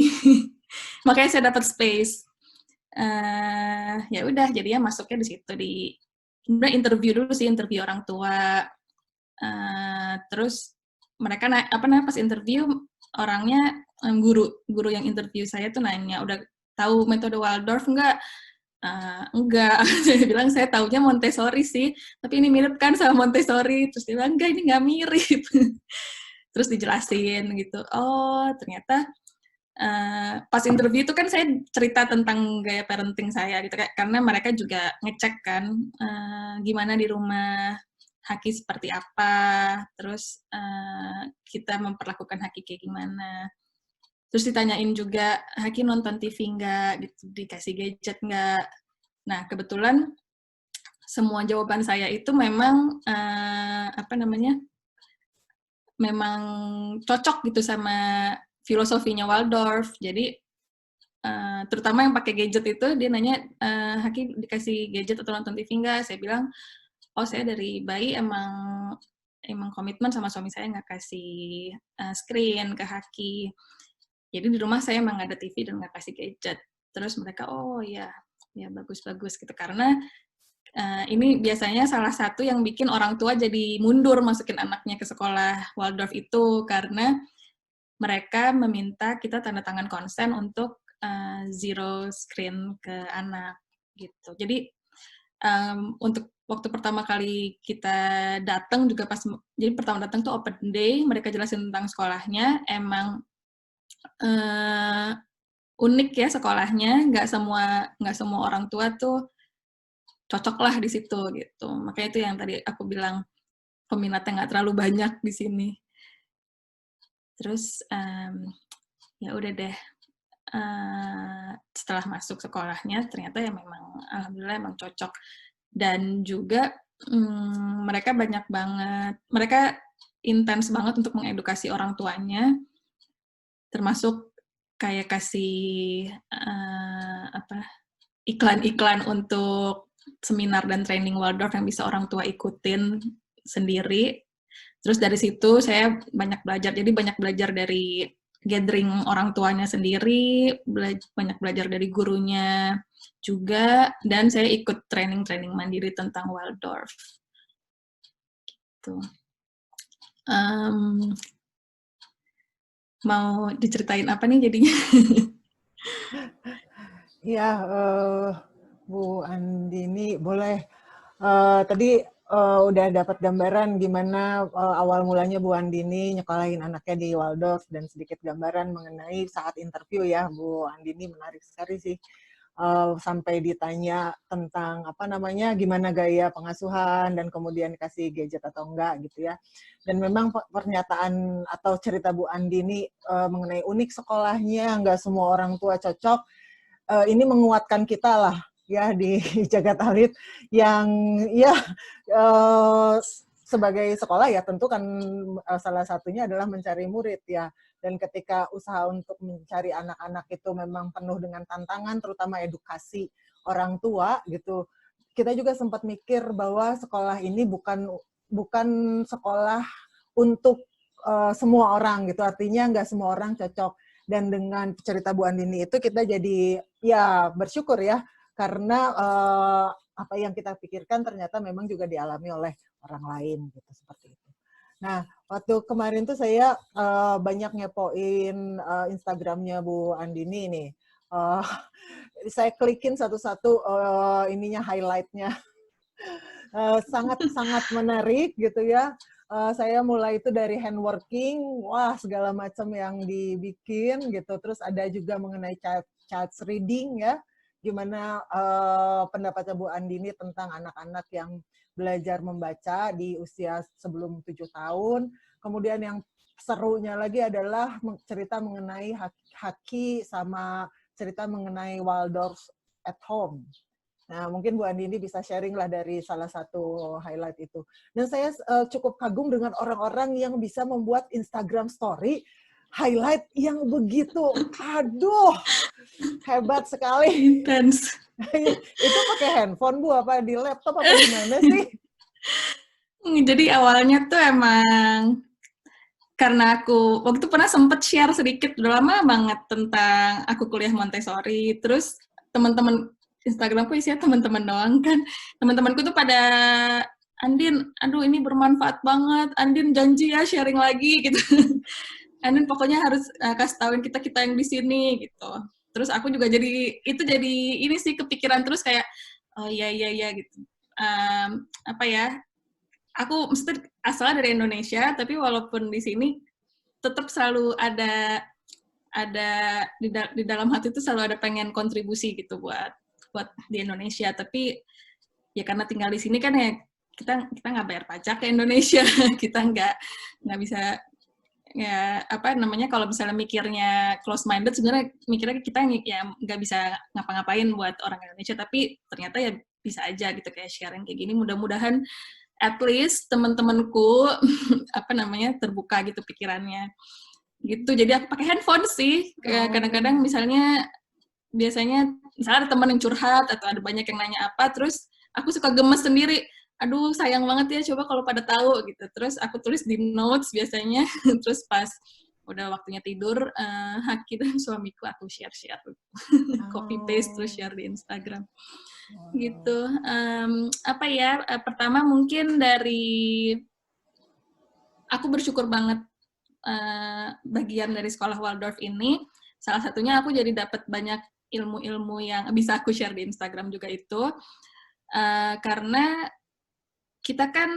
Makanya saya dapat space. Ya udah, jadinya masuknya di situ. Kemudian interview orang tua. Terus mereka pas interview orangnya guru yang interview saya tuh nanya, udah tahu metode Waldorf nggak? Enggak. Saya bilang saya taunya Montessori sih, tapi ini mirip kan sama Montessori. Terus dia bilang enggak, ini nggak mirip. Terus dijelasin gitu. Oh ternyata pas interview itu kan saya cerita tentang gaya parenting saya gitu, karena mereka juga ngecek kan gimana di rumah Haki seperti apa, terus kita memperlakukan Haki kayak gimana. Terus ditanyain juga, Haki nonton TV nggak, gitu, dikasih gadget nggak. Nah kebetulan semua jawaban saya itu memang memang cocok gitu sama filosofinya Waldorf. Jadi terutama yang pakai gadget itu, dia nanya, Haki dikasih gadget atau nonton TV nggak? Saya bilang, oh saya dari bayi emang komitmen sama suami saya nggak kasih screen ke Haki. Jadi di rumah saya emang nggak ada TV dan nggak kasih gadget. Terus mereka, oh ya bagus-bagus gitu. Karena ini biasanya salah satu yang bikin orang tua jadi mundur masukin anaknya ke sekolah Waldorf itu, karena mereka meminta kita tanda tangan konsen untuk zero screen ke anak gitu. Jadi untuk waktu pertama kali kita datang juga jadi pertama datang tuh open day, mereka jelasin tentang sekolahnya, emang unik ya sekolahnya, nggak semua orang tua tuh cocok lah di situ gitu. Makanya itu yang tadi aku bilang peminatnya nggak terlalu banyak di sini. Terus ya udah deh, setelah masuk sekolahnya ternyata ya memang alhamdulillah emang cocok. Dan juga mereka intens banget untuk mengedukasi orang tuanya, termasuk kayak kasih iklan-iklan untuk seminar dan training Waldorf yang bisa orang tua ikutin sendiri. Terus dari situ saya banyak belajar, jadi banyak belajar dari gathering orang tuanya sendiri, banyak belajar dari gurunya juga, dan saya ikut training-training mandiri tentang Waldorf. Gitu. Mau diceritain apa nih jadinya? Ya, Bu Andini, boleh. Tadi udah dapat gambaran gimana awal mulanya Bu Andini nyekolahin anaknya di Waldorf, dan sedikit gambaran mengenai saat interview ya, Bu Andini, menarik sekali sih. Sampai ditanya tentang gimana gaya pengasuhan dan kemudian kasih gadget atau enggak gitu ya. Dan memang pernyataan atau cerita Bu Andini mengenai unik sekolahnya, nggak semua orang tua cocok, ini menguatkan kita lah ya di Jagat Alit yang ya sebagai sekolah ya tentu kan salah satunya adalah mencari murid ya. Dan ketika usaha untuk mencari anak-anak itu memang penuh dengan tantangan, terutama edukasi orang tua gitu. Kita juga sempat mikir bahwa sekolah ini bukan sekolah untuk semua orang gitu. Artinya nggak semua orang cocok. Dan dengan cerita Bu Andini itu kita jadi ya bersyukur ya, karena apa yang kita pikirkan ternyata memang juga dialami oleh orang lain gitu, seperti itu. Nah, waktu kemarin tuh saya banyak ngepoin Instagramnya Bu Andini nih. Saya klikin satu-satu ininya, highlight-nya. Sangat-sangat menarik gitu ya. Saya mulai itu dari handworking, wah segala macam yang dibikin gitu. Terus ada juga mengenai child's reading ya, gimana pendapatnya Bu Andini tentang anak-anak yang belajar membaca di usia sebelum 7 tahun. Kemudian yang serunya lagi adalah cerita mengenai Haki sama cerita mengenai Waldorf at home. Nah, mungkin Bu Andini bisa sharing lah dari salah satu highlight itu. Dan saya cukup kagum dengan orang-orang yang bisa membuat Instagram story highlight yang begitu, aduh, hebat sekali. Intens. Itu pakai handphone Bu, apa di laptop, apa gimana sih? Jadi awalnya tuh emang karena aku waktu itu pernah sempet share sedikit, udah lama banget, tentang aku kuliah Montessori. Terus teman-teman Instagramku isinya teman-teman doang kan. Teman-temanku tuh pada, Andin, aduh ini bermanfaat banget. Andin janji ya sharing lagi gitu. Andin pokoknya harus kasih tauin kita yang di sini gitu. Terus aku juga jadi ini sih kepikiran terus kayak, oh iya gitu. Apa ya? Aku mesti asalnya dari Indonesia, tapi walaupun di sini tetap selalu ada di dalam hati itu selalu ada pengen kontribusi gitu buat di Indonesia. Tapi ya karena tinggal di sini kan ya kita nggak bayar pajak ke Indonesia, kita nggak bisa ya kalau misalnya mikirnya close minded, sebenarnya mikirnya kita ya nggak bisa ngapa-ngapain buat orang Indonesia, tapi ternyata ya bisa aja gitu kayak sharing kayak gini. Mudah-mudahan at least teman-temanku terbuka gitu pikirannya gitu. Jadi aku pakai handphone sih. Kadang-kadang biasanya ada teman yang curhat atau ada banyak yang nanya apa, terus aku suka gemes sendiri. Aduh sayang banget ya, coba kalau pada tahu gitu. Terus aku tulis di notes biasanya. Terus pas udah waktunya tidur, Haki dan suamiku aku share copy paste terus share di Instagram. Gitu. Pertama mungkin dari aku bersyukur banget bagian dari sekolah Waldorf ini. Salah satunya aku jadi dapat banyak ilmu-ilmu yang bisa aku share di Instagram juga itu. Karena kita kan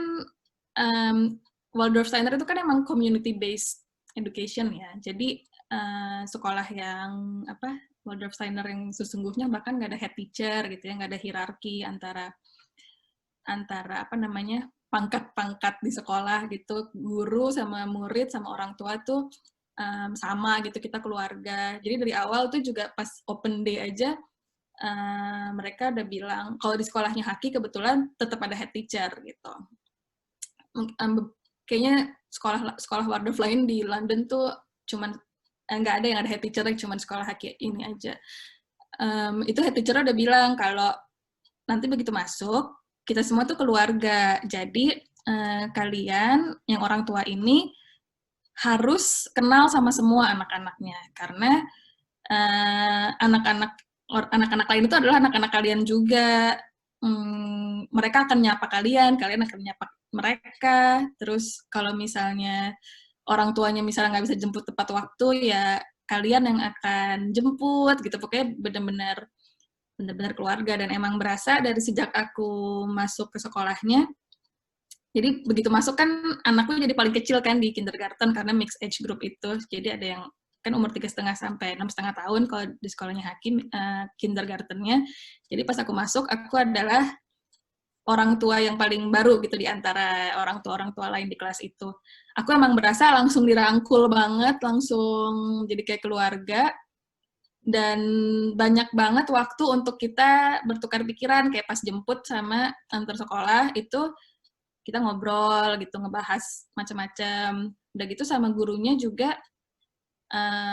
Waldorf Steiner itu kan emang community based education ya. Jadi sekolah yang Waldorf Steiner yang sesungguhnya bahkan nggak ada head teacher gitu ya, nggak ada hierarki antara pangkat-pangkat di sekolah gitu, guru sama murid sama orang tua tuh sama gitu, kita keluarga. Jadi dari awal tuh juga pas open day aja mereka udah bilang kalau di sekolahnya Haki kebetulan tetap ada head teacher gitu. Kayaknya sekolah Waldorf lain di London tuh cuman nggak ada yang ada head teacher, cuman sekolah Haki ini aja. Itu head teacher udah bilang kalau nanti begitu masuk kita semua tuh keluarga. Jadi kalian yang orang tua ini harus kenal sama semua anak-anaknya karena anak-anak lain itu adalah anak-anak kalian juga. Mereka akan nyapa kalian akan nyapa mereka. Terus kalau misalnya orang tuanya misalnya nggak bisa jemput tepat waktu, ya kalian yang akan jemput gitu. Pokoknya benar-benar keluarga. Dan emang berasa dari sejak aku masuk ke sekolahnya, jadi begitu masuk kan anakku jadi paling kecil kan di kindergarten karena mixed age group itu. Jadi ada yang kan umur 3,5 sampai 6,5 tahun kalau di sekolahnya Hakim kindergartennya. Jadi pas aku masuk, aku adalah orang tua yang paling baru gitu di antara orang tua lain di kelas itu. Aku emang berasa langsung dirangkul banget, langsung jadi kayak keluarga, dan banyak banget waktu untuk kita bertukar pikiran, kayak pas jemput sama antar sekolah itu kita ngobrol gitu, ngebahas macam-macam. Udah gitu sama gurunya juga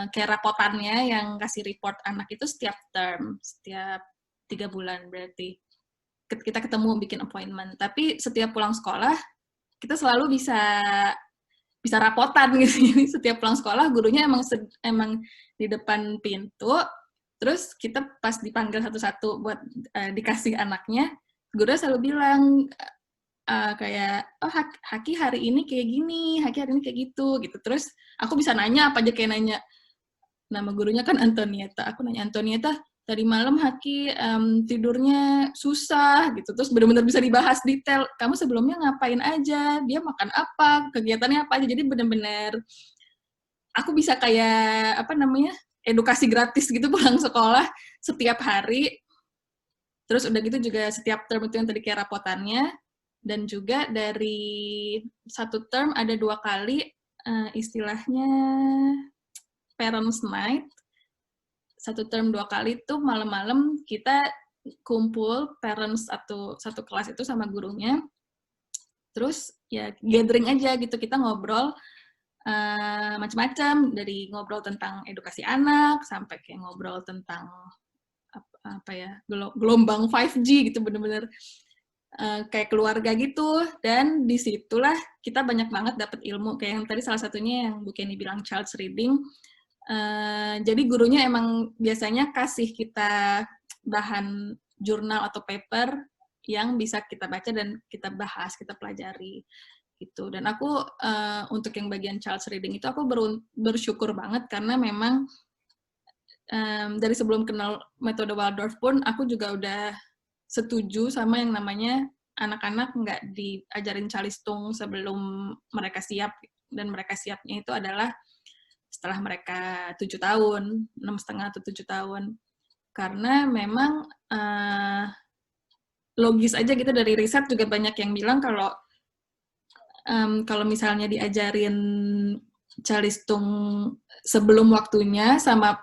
kayak rapotannya yang kasih report anak itu setiap term, setiap 3 bulan berarti. Kita ketemu bikin appointment. Tapi setiap pulang sekolah, kita selalu bisa rapotan gitu. Jadi setiap pulang sekolah, gurunya emang di depan pintu, terus kita pas dipanggil satu-satu buat dikasih anaknya, gurunya selalu bilang, kayak, oh Haki hari ini kayak gini, Haki hari ini kayak gitu. Terus aku bisa nanya apa aja, kayak nanya, nama gurunya kan Antonieta, aku nanya Antonieta, tadi malam Haki tidurnya susah gitu, terus benar-benar bisa dibahas detail, kamu sebelumnya ngapain aja, dia makan apa, kegiatannya apa aja, jadi benar-benar aku bisa kayak, edukasi gratis gitu pulang sekolah setiap hari. Terus udah gitu juga setiap term itu yang tadi kayak rapotannya. Dan juga dari satu term ada 2 kali istilahnya parents night. Satu term 2 kali tuh malam-malam kita kumpul parents satu kelas itu sama gurunya. Terus ya gathering aja gitu, kita ngobrol macam-macam, dari ngobrol tentang edukasi anak sampai kayak ngobrol tentang gelombang 5G gitu, bener-bener kayak keluarga gitu. Dan disitulah kita banyak banget dapat ilmu, kayak yang tadi salah satunya yang Bu Kenny bilang child's reading. Jadi gurunya emang biasanya kasih kita bahan jurnal atau paper yang bisa kita baca dan kita bahas, kita pelajari gitu. Dan aku untuk yang bagian child's reading itu aku bersyukur banget karena memang dari sebelum kenal metode Waldorf pun aku juga udah setuju sama yang namanya anak-anak nggak diajarin calistung sebelum mereka siap, dan mereka siapnya itu adalah setelah mereka 7 tahun, 6,5 atau 7 tahun. Karena memang logis aja gitu, dari riset juga banyak yang bilang kalau misalnya diajarin calistung sebelum waktunya sama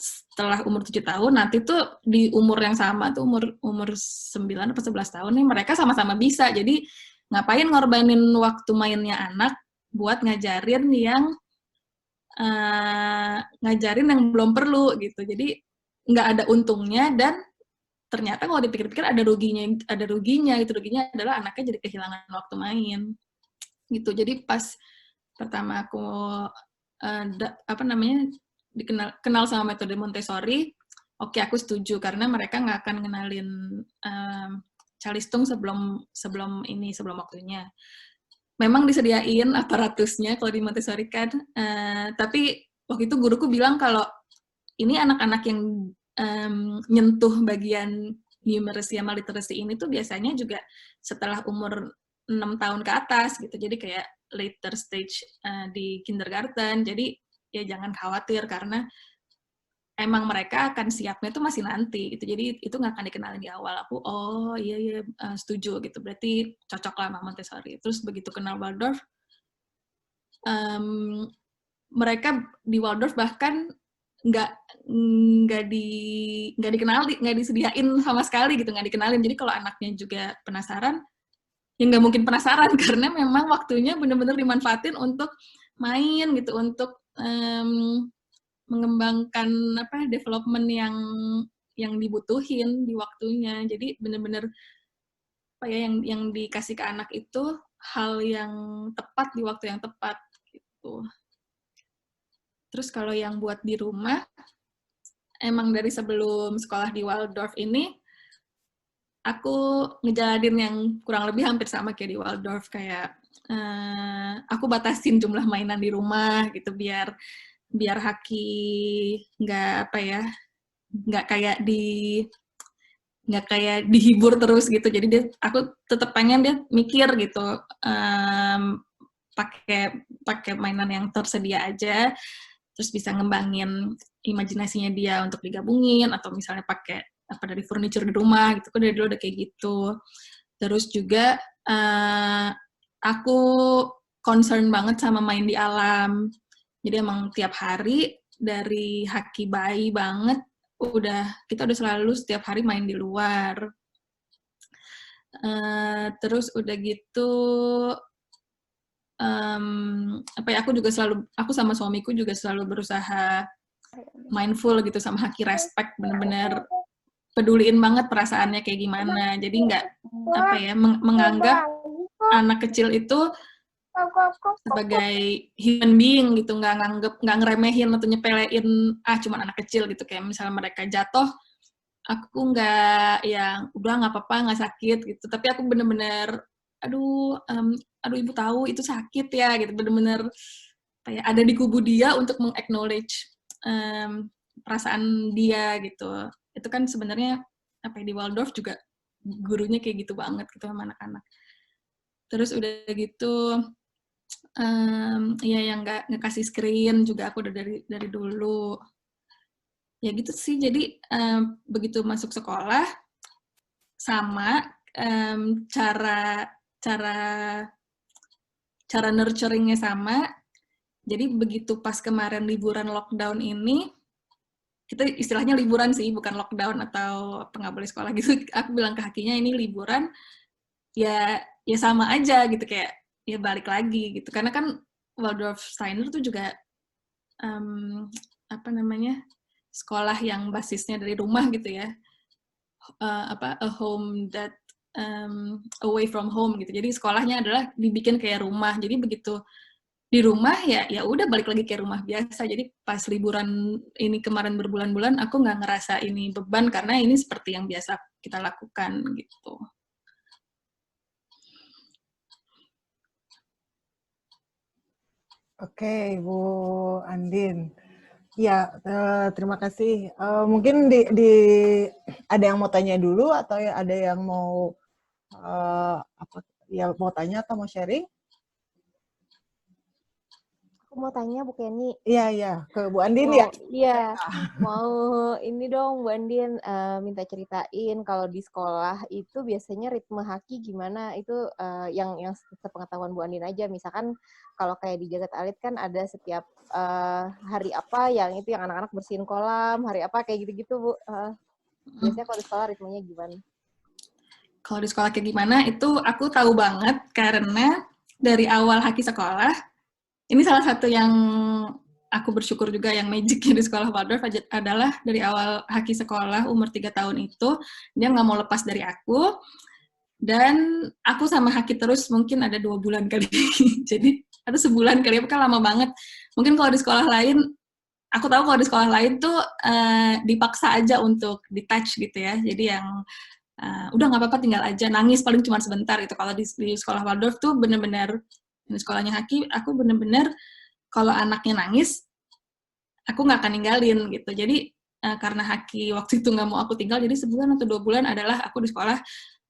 setelah umur 7 tahun, nanti tuh di umur yang sama tuh umur 9 atau 11 tahun nih mereka sama-sama bisa. Jadi ngapain ngorbanin waktu mainnya anak buat ngajarin yang belum perlu gitu. Jadi nggak ada untungnya, dan ternyata kalau dipikir-pikir ada ruginya gitu. Ruginya adalah anaknya jadi kehilangan waktu main gitu. Jadi pas pertama aku kenal sama metode Montessori, oke, aku setuju karena mereka nggak akan ngenalin calistung sebelum waktunya. Memang disediain aparatusnya kalau di Montessori kan, tapi waktu itu guruku bilang kalau ini anak-anak yang nyentuh bagian numeracy sama literacy ini tuh biasanya juga setelah umur 6 tahun ke atas gitu, jadi kayak later stage di kindergarten. Jadi ya jangan khawatir karena emang mereka akan siapnya tuh masih nanti gitu. Jadi itu nggak akan dikenalin di awal. Aku iya setuju gitu. Berarti cocok lah sama Montessori. Terus begitu kenal Waldorf, mereka di Waldorf bahkan nggak disediain sama sekali gitu, nggak dikenalin. Jadi kalau anaknya juga penasaran, ya nggak mungkin penasaran karena memang waktunya benar-benar dimanfaatin untuk main gitu, untuk mengembangkan development yang dibutuhin di waktunya. Jadi benar-benar yang dikasih ke anak itu hal yang tepat di waktu yang tepat gitu. Terus kalau yang buat di rumah, emang dari sebelum sekolah di Waldorf ini, aku ngejalanin yang kurang lebih hampir sama kayak di Waldorf, kayak aku batasin jumlah mainan di rumah gitu biar Haki nggak kayak dihibur terus gitu. Jadi aku tetap pengen dia mikir gitu, pakai mainan yang tersedia aja, terus bisa ngembangin imajinasinya dia untuk digabungin, atau misalnya pakai dari furniture di rumah gitu, kan dari dulu udah kayak gitu. Terus juga aku concern banget sama main di alam. Jadi emang tiap hari dari Haki bayi banget kita udah selalu setiap hari main di luar. Terus udah gitu aku sama suamiku juga selalu berusaha mindful gitu sama Haki, respect, bener-bener peduliin banget perasaannya kayak gimana. Jadi nggak menganggap anak kecil itu sebagai human being gitu, nggak ngeremehin atau nyepelein cuma anak kecil gitu. Kayak misalnya mereka jatuh, aku nggak yang udah nggak apa-apa, nggak sakit gitu, tapi aku bener-bener aduh ibu tahu itu sakit ya gitu, bener-bener kayak ada di kubu dia untuk meng-acknowledge perasaan dia gitu. Itu kan sebenarnya di Waldorf juga gurunya kayak gitu banget gitu sama anak-anak. Terus udah gitu yang nggak kasih screen juga aku udah dari dulu. Ya gitu sih. Jadi begitu masuk sekolah sama cara nurturingnya sama. Jadi begitu pas kemarin liburan lockdown ini, kita istilahnya liburan sih, bukan lockdown atau nggak boleh sekolah gitu. Aku bilang ke Hakinya ini liburan, ya sama aja gitu, kayak ya balik lagi gitu. Karena kan Waldorf Steiner tuh juga sekolah yang basisnya dari rumah gitu ya, a home that away from home gitu. Jadi sekolahnya adalah dibikin kayak rumah. Jadi begitu di rumah ya udah balik lagi kayak rumah biasa. Jadi pas liburan ini kemarin berbulan-bulan aku nggak ngerasa ini beban karena ini seperti yang biasa kita lakukan gitu. Oke, Bu Andin. Ya, terima kasih. Mungkin ada yang mau tanya dulu atau ya ada yang mau mau tanya atau mau sharing? Aku mau tanya Bu Kenny. Iya, ke Bu Andin ya? Iya, mau ini dong Bu Andin, minta ceritain kalau di sekolah itu biasanya ritme Haki gimana? Itu yang sepengetahuan Bu Andin aja. Misalkan kalau kayak di Jagat Alit kan ada setiap hari apa yang anak-anak bersihin kolam, hari apa kayak gitu-gitu Bu. Biasanya kalau di sekolah ritmenya gimana? Kalau di sekolah kayak gimana, itu aku tahu banget karena dari awal Haki sekolah, ini salah satu yang aku bersyukur juga yang magicnya di sekolah Waldorf adalah dari awal Haki sekolah umur 3 tahun itu, dia nggak mau lepas dari aku, dan aku sama Haki terus mungkin ada 2 bulan kali. Jadi, atau sebulan kali, kan lama banget. Mungkin kalau di sekolah lain, aku tahu kalau di sekolah lain tuh dipaksa aja untuk di-touch gitu ya, jadi yang udah nggak apa-apa tinggal aja, nangis paling cuma sebentar gitu. Kalau di sekolah Waldorf tuh bener-bener, di sekolahnya Haki, aku bener-bener kalau anaknya nangis, aku nggak akan ninggalin gitu. Jadi karena Haki waktu itu nggak mau aku tinggal, jadi sebulan atau 2 bulan adalah aku di sekolah.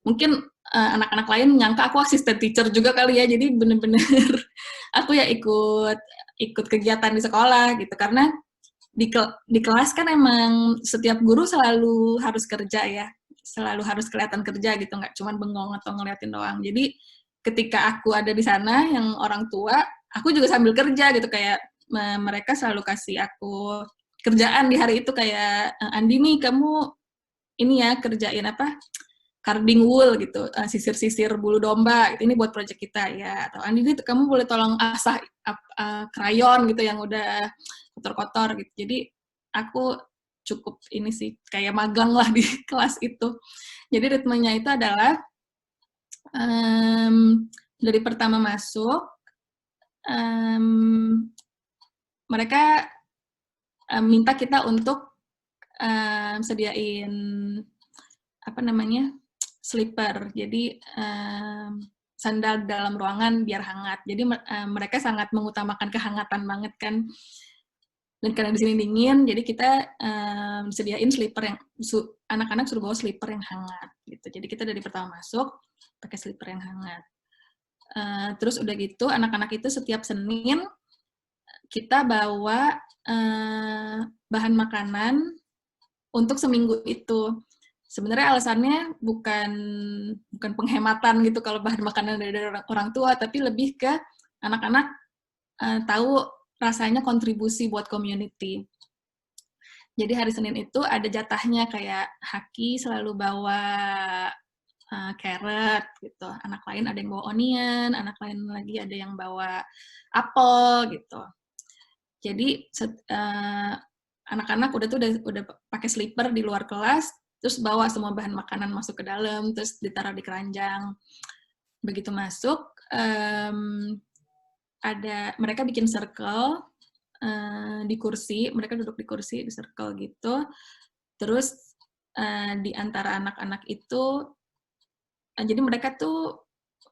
Mungkin anak-anak lain nyangka aku asisten teacher juga kali ya, jadi bener-bener aku ya ikut kegiatan di sekolah gitu. Karena di kelas kan emang setiap guru selalu harus kerja ya, selalu harus kelihatan kerja gitu, nggak cuma bengong atau ngeliatin doang. Jadi ketika aku ada di sana yang orang tua, aku juga sambil kerja gitu, kayak mereka selalu kasih aku kerjaan di hari itu kayak, Andi nih kamu ini ya kerjain apa, carding wool gitu, sisir-sisir bulu domba, ini buat project kita ya. Atau Andi nih kamu boleh tolong asah krayon gitu yang udah kotor-kotor gitu. Jadi aku cukup ini sih kayak magang lah di kelas itu. Jadi ritmenya itu adalah dari pertama masuk mereka minta kita untuk sediain apa namanya slipper. Jadi sandal dalam ruangan biar hangat. Jadi mereka sangat mengutamakan kehangatan banget kan. Dan karena di sini dingin, jadi kita sediain slipper yang anak-anak suruh bawa slipper yang hangat gitu. Jadi kita dari pertama masuk pakai slipper yang hangat. Terus udah gitu anak-anak itu setiap Senin kita bawa bahan makanan untuk seminggu itu. Sebenarnya alasannya bukan penghematan gitu kalau bahan makanan dari orang tua, tapi lebih ke anak-anak tahu rasanya kontribusi buat community. Jadi hari Senin itu ada jatahnya kayak Haki selalu bawa carrot gitu, anak lain ada yang bawa onion, anak lain lagi ada yang bawa apel gitu. Jadi anak-anak udah pakai slipper di luar kelas, terus bawa semua bahan makanan masuk ke dalam, terus ditaruh di keranjang. Begitu masuk, mereka bikin circle di kursi, mereka duduk di kursi di circle gitu. Terus di antara anak-anak itu, jadi mereka tuh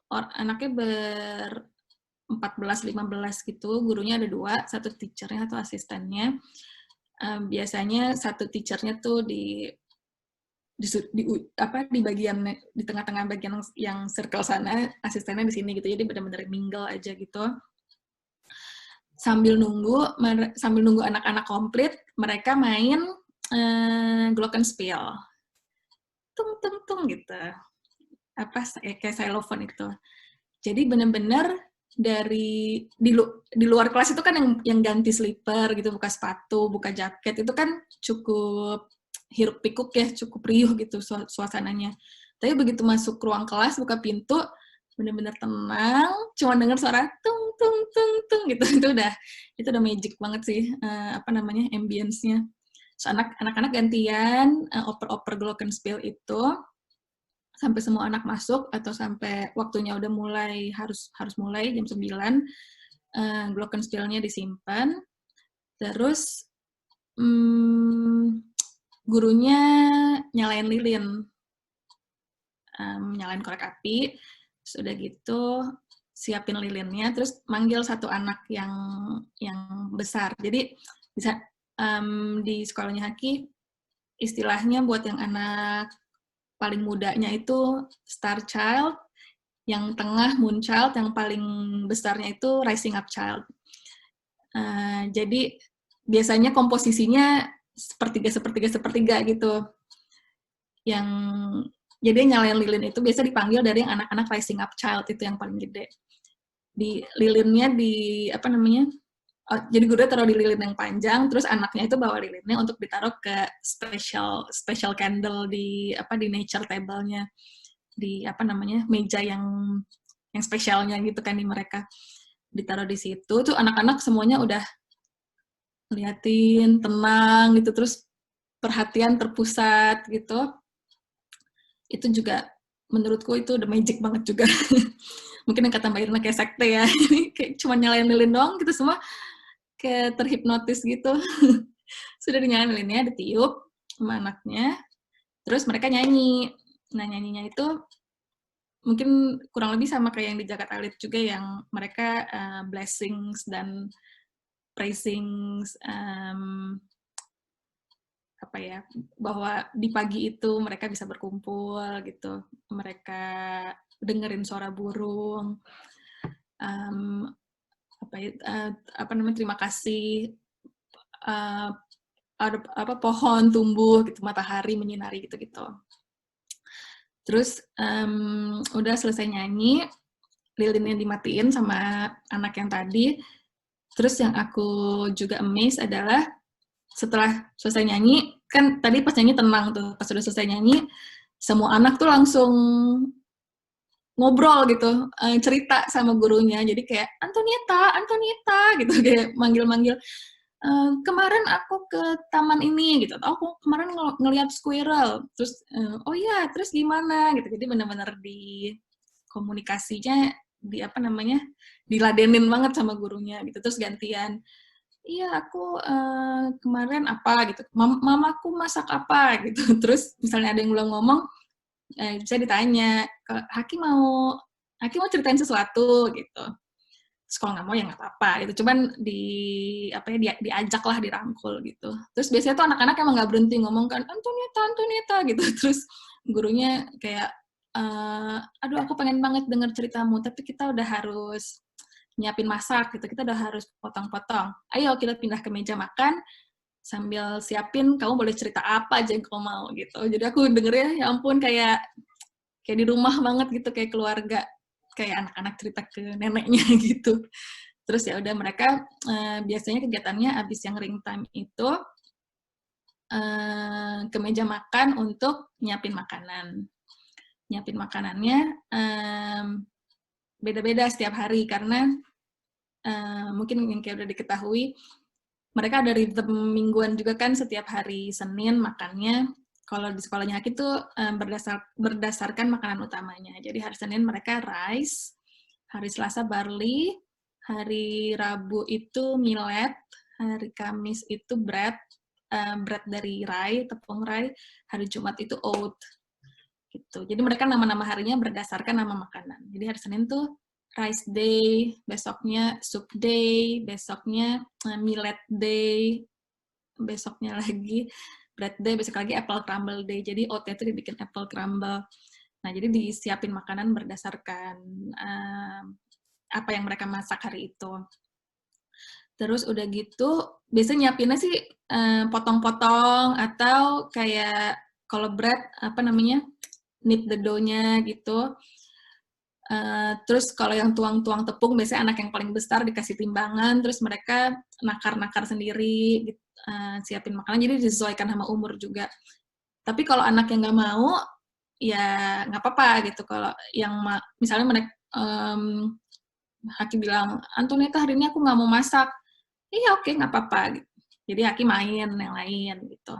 anaknya 14-15 gitu, gurunya ada 2, satu teachernya, satu asistennya. Biasanya satu teachernya tuh di bagian di tengah-tengah bagian yang circle sana, asistennya di sini gitu. Jadi benar-benar mingle aja gitu. Sambil nunggu anak-anak komplit, mereka main glockenspiel. Tung tung tung gitu. Kayak xylophone itu. Jadi benar-benar di luar kelas itu kan yang ganti slipper gitu, buka sepatu, buka jaket itu kan cukup hiruk pikuk ya, cukup riuh gitu suasananya. Tapi begitu masuk ruang kelas, buka pintu, benar-benar tenang, cuma dengar suara tung tung tung tung gitu. Itu udah magic banget sih ambience-nya. So, anak-anak gantian oper glockenspiel itu sampai semua anak masuk atau sampai waktunya udah mulai harus mulai jam 9, glockenspielnya disimpan. Terus gurunya nyalain lilin, nyalain korek api. Sudah gitu siapin lilinnya, terus manggil satu anak yang besar. Jadi bisa di sekolahnya Haki istilahnya buat yang anak paling mudanya itu star child, yang tengah moon child, yang paling besarnya itu rising up child. Jadi biasanya komposisinya sepertiga gitu. Jadi nyalain lilin itu biasa dipanggil dari yang anak-anak rising up child, itu yang paling gede. Di lilinnya jadi guru taruh di lilin yang panjang, terus anaknya itu bawa lilinnya untuk ditaruh ke special candle di nature table-nya, di meja yang spesialnya gitu kan di mereka. Ditaruh di situ, tuh anak-anak semuanya udah liatin, tenang gitu, terus perhatian terpusat gitu. Itu juga menurutku itu udah magic banget juga. Mungkin yang kata Mbak Irna kayak sekte ya, kayak cuma nyalain lilin doang gitu, semua kayak terhipnotis gitu. Sudah dinyalain lilinnya, ditiup sama anaknya, terus mereka nyanyi. Nah, nyanyinya itu mungkin kurang lebih sama kayak yang di Jakarta Alit juga, yang mereka blessings dan praisings, bahwa di pagi itu mereka bisa berkumpul gitu, mereka dengerin suara burung, terima kasih ada pohon tumbuh gitu, matahari menyinari gitu. Terus udah selesai nyanyi, lilinnya dimatiin sama anak yang tadi, Terus yang aku juga amazed adalah setelah selesai nyanyi, kan tadi pas nyanyi tenang tuh, pas sudah selesai nyanyi, semua anak tuh langsung ngobrol gitu, cerita sama gurunya. Jadi kayak, Antonieta, Antonieta, gitu, kayak manggil-manggil, kemarin aku ke taman ini, gitu, atau aku kemarin ngeliat squirrel, terus, oh iya, terus gimana, gitu. Jadi benar-benar di komunikasinya, di apa namanya, diladenin banget sama gurunya, gitu. Terus gantian, iya aku kemarin apa, gitu, mamaku masak apa, gitu. Terus misalnya ada yang belum ngomong, bisa ditanya, Haki mau ceritain sesuatu gitu. Terus kalau nggak mau ya nggak apa-apa gitu. Cuman diajak lah, dirangkul gitu. Terus biasanya tuh anak-anak emang nggak berhenti ngomong kan, Antonieta gitu. Terus gurunya kayak, aduh aku pengen banget denger ceritamu, tapi kita udah harus nyiapin masak gitu. Kita udah harus potong-potong. Ayo kita pindah ke meja makan, sambil siapin kamu boleh cerita apa aja yang kamu mau gitu. Jadi aku dengernya ya ampun kayak di rumah banget gitu, kayak keluarga, kayak anak-anak cerita ke neneknya gitu. Terus ya udah mereka biasanya kegiatannya abis yang ring time itu ke meja makan untuk nyiapin makanan. Nyiapin makanannya beda-beda setiap hari karena mungkin yang kayak udah diketahui mereka ada rhythm mingguan juga kan, setiap hari Senin makannya. Kalau di sekolahnya Haki tuh berdasarkan makanan utamanya. Jadi hari Senin mereka rice, hari Selasa barley, hari Rabu itu millet, hari Kamis itu bread dari rye, tepung rye, hari Jumat itu oat. Gitu. Jadi mereka nama-nama harinya berdasarkan nama makanan. Jadi hari Senin tuh rice day, besoknya soup day, besoknya millet day, besoknya lagi bread day, besok lagi apple crumble day. Jadi oatnya itu dibikin apple crumble. Nah, jadi disiapin makanan berdasarkan apa yang mereka masak hari itu. Terus udah gitu, biasanya nyiapinnya sih potong-potong atau kayak kalau bread, apa namanya, knead the dough-nya gitu. Terus kalau yang tuang-tuang tepung, biasanya anak yang paling besar dikasih timbangan, terus mereka nakar-nakar sendiri, siapin makanan, jadi disesuaikan sama umur juga. Tapi kalau anak yang nggak mau, ya nggak apa-apa gitu. Kalau yang misalnya mereka, Haki bilang, Antonieta hari ini aku nggak mau masak, iya oke, nggak apa-apa. Gitu. Jadi Haki main yang lain gitu.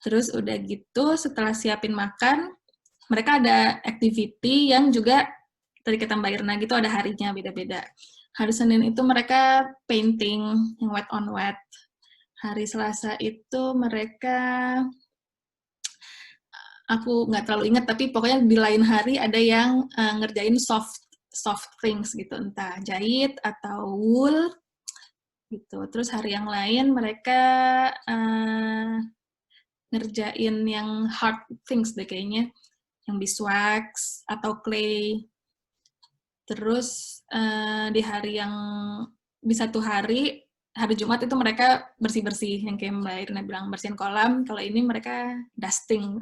Terus udah gitu, setelah siapin makan, mereka ada activity yang juga tadi kata Mbak Irna gitu, ada harinya beda-beda. Hari Senin itu mereka painting yang wet on wet. Hari Selasa itu mereka, aku nggak terlalu ingat, tapi pokoknya di lain hari ada yang ngerjain soft things gitu, entah jahit atau wool gitu. Terus hari yang lain mereka ngerjain yang hard things deh kayaknya, yang beeswax atau clay. Terus di hari yang di satu hari Jumat itu mereka bersih-bersih, yang kayak Mbak Irna bilang bersihin kolam. Kalau ini mereka dusting,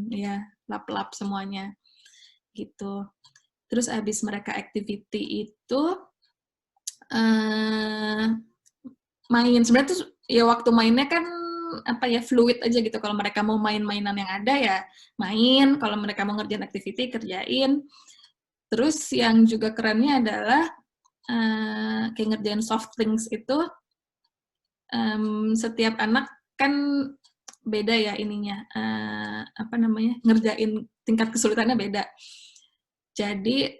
ya lap-lap semuanya gitu. Terus abis mereka activity itu main. Sebenarnya tuh ya waktu mainnya kan apa ya, fluid aja gitu. Kalau mereka mau main mainan yang ada ya main. Kalau mereka mau ngerjain activity kerjain. Terus yang juga kerennya adalah kayak ngerjain soft things itu setiap anak kan beda ya ininya, apa namanya, ngerjain tingkat kesulitannya beda. Jadi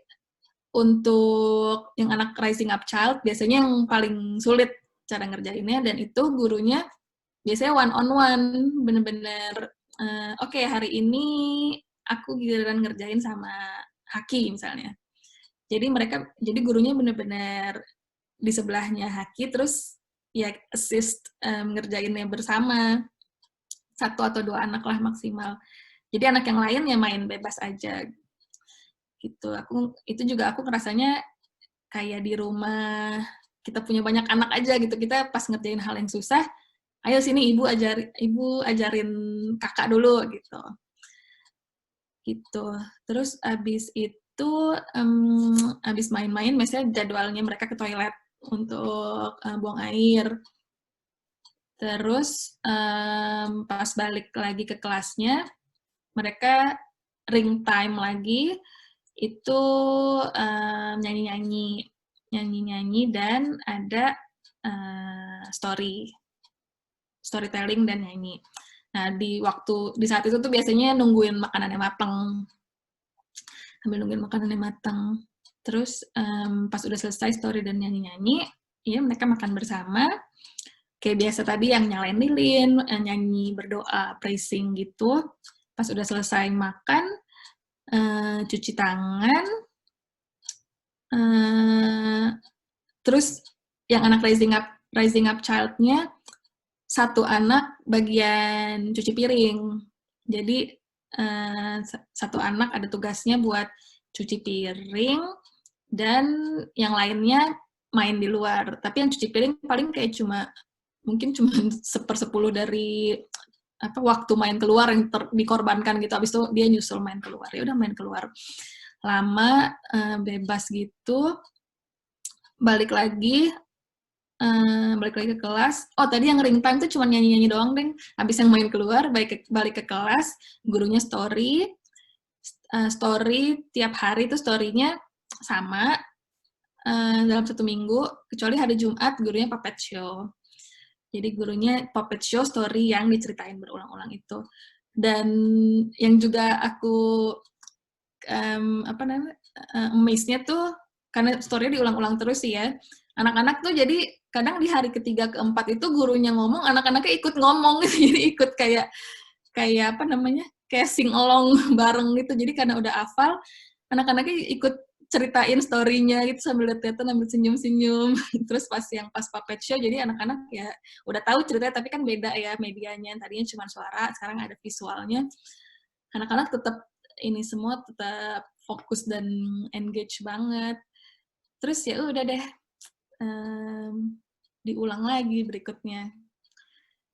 untuk yang anak rising up child biasanya yang paling sulit cara ngerjainnya, dan itu gurunya biasanya one on one, bener-bener oke, hari ini aku giliran ngerjain sama Haki misalnya. Jadi gurunya bener-bener di sebelahnya Haki, terus ya assist ngerjainnya bersama, 1 atau 2 anak lah maksimal. Jadi anak yang lain ya main bebas aja gitu. Itu juga aku ngerasanya kayak di rumah kita punya banyak anak aja gitu. Kita pas ngerjain hal yang susah, ayo sini ibu ajarin kakak dulu gitu. Gitu. Terus abis itu abis main-main, misalnya jadwalnya mereka ke toilet. buang air. Terus pas balik lagi ke kelasnya, mereka ring time lagi, itu nyanyi-nyanyi dan ada storytelling dan nyanyi. Nah, di saat itu tuh biasanya nungguin makanannya matang. Sambil nungguin makanannya matang. Terus pas udah selesai story dan nyanyi-nyanyi, ya mereka makan bersama. Kayak biasa tadi yang nyalain lilin, nyanyi, berdoa, praising gitu. Pas udah selesai makan, cuci tangan, terus yang anak rising up child-nya, satu anak bagian cuci piring. Jadi satu anak ada tugasnya buat cuci piring, dan yang lainnya main di luar. Tapi yang cuci piring paling kayak mungkin cuma 1/10 dari waktu main keluar yang dikorbankan gitu. Abis itu dia nyusul main keluar. Ya udah main keluar. Lama, bebas gitu. Balik lagi ke kelas. Oh, tadi yang ring time tuh cuma nyanyi-nyanyi doang, Deng. Habis yang main keluar, balik ke kelas, gurunya story tiap hari tuh story-nya sama dalam 1 minggu, kecuali hari Jumat gurunya puppet show. Jadi gurunya puppet show story yang diceritain berulang-ulang itu. Dan yang juga aku amaze-nya tuh, karena story-nya diulang-ulang terus sih ya, anak-anak tuh jadi kadang di hari ketiga keempat itu gurunya ngomong, anak-anaknya ikut ngomong gitu. Jadi ikut kayak kayak sing along bareng gitu. Jadi karena udah hafal, anak-anaknya ikut ceritain story-nya gitu sambil lihat-lihatan, sambil senyum-senyum. Terus pas puppet show, jadi anak-anak ya udah tahu ceritanya, tapi kan beda ya medianya. Tadinya cuma suara, sekarang ada visualnya. Anak-anak tetap fokus dan engage banget. Terus ya udah deh, diulang lagi berikutnya.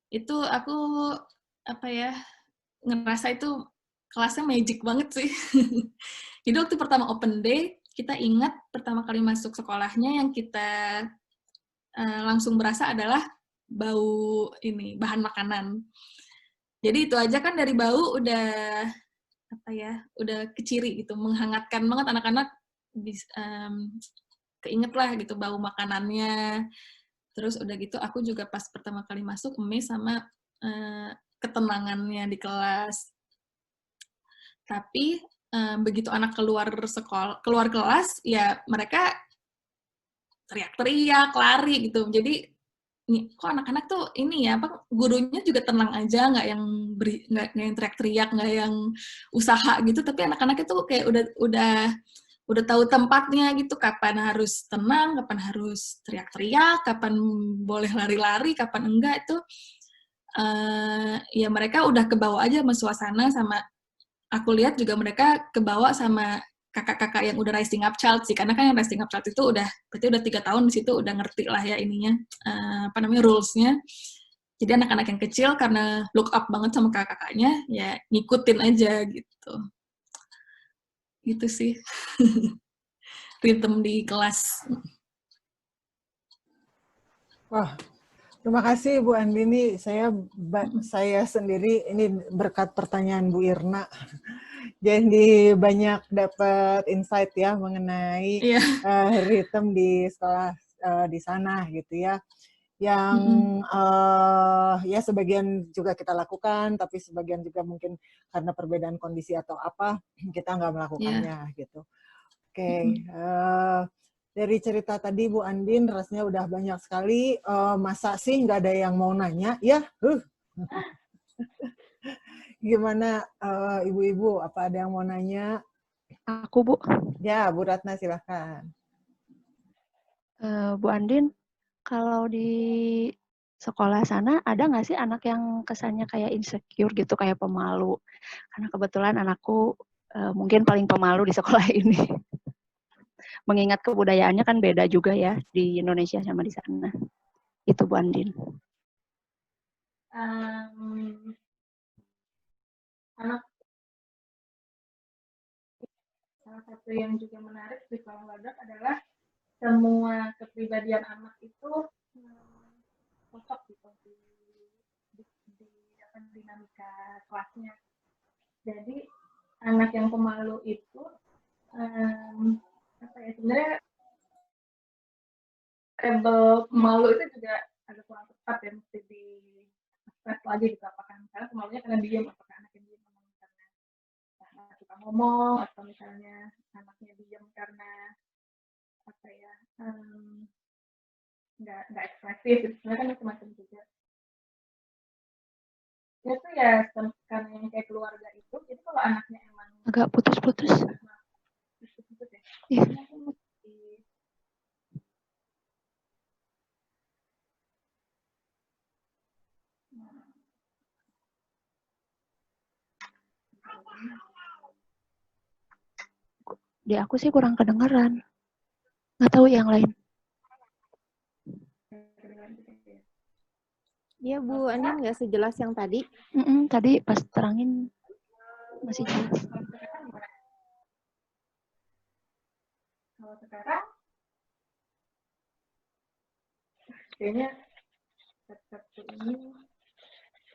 Itu aku ngerasa itu kelasnya magic banget sih. Jadi waktu pertama open day, kita ingat pertama kali masuk sekolahnya yang kita langsung berasa adalah bau bahan makanan. Jadi itu aja kan dari bau udah keciri gitu, menghangatkan banget anak-anak, keinget lah gitu bau makanannya. Terus udah gitu aku juga pas pertama kali masuk amazed sama ketenangannya di kelas. Tapi begitu anak keluar kelas, ya mereka teriak-teriak, lari gitu. Jadi kok anak-anak tuh gurunya juga tenang aja, nggak yang teriak-teriak, nggak yang usaha gitu. Tapi anak-anaknya tuh kayak udah tahu tempatnya gitu, kapan harus tenang, kapan harus teriak-teriak, kapan boleh lari-lari, kapan enggak. Itu ya mereka udah kebawa aja sama suasana, sama aku lihat juga mereka kebawa sama kakak-kakak yang udah rising up child sih, karena kan yang rising up child itu berarti udah 3 tahun di situ, udah ngerti lah ya rules-nya. Jadi anak-anak yang kecil karena look up banget sama kakak-kakaknya, ya ngikutin aja gitu. Gitu sih. Rhythm di kelas. Wah, terima kasih Bu Andini. Saya sendiri ini berkat pertanyaan Bu Irna. Jadi banyak dapat insight ya mengenai ritme di sekolah di sana gitu ya. Yang ya sebagian juga kita lakukan, tapi sebagian juga mungkin karena perbedaan kondisi atau apa kita nggak melakukannya gitu. Oke. Dari cerita tadi Bu Andin rasanya udah banyak sekali. Masa sih nggak ada yang mau nanya ya? Gimana ibu-ibu, apa ada yang mau nanya? Aku, Bu. Ya, Bu Ratna silahkan. Bu Andin, kalau di sekolah sana ada nggak sih anak yang kesannya kayak insecure gitu, kayak pemalu? Karena kebetulan anakku mungkin paling pemalu di sekolah ini. Mengingat kebudayaannya kan beda juga ya di Indonesia sama di sana. Itu Bu Andin. Salah satu yang juga menarik di Kolong Badak adalah semua kepribadian anak itu cocok gitu di dinamika kelasnya. Jadi anak yang pemalu itu sebenarnya label pemalu itu juga agak kurang tepat ya, mesti di stress lagi gitu, apakah misalnya pemalunya karena diam, apakah anaknya diam karena nggak suka ngomong, atau misalnya anaknya diam karena nggak ekspresif, itu sebenarnya kan macam-macam juga. Itu ya karena yang kayak keluarga itu, jadi kalau anaknya emang Agak putus-putus. Ya. Di aku sih kurang kedengeran. Nggak tahu yang lain. Iya Bu Andin, nggak sejelas yang tadi. Tadi pas terangin masih jelas. Kalau sekarang kayaknya satu ini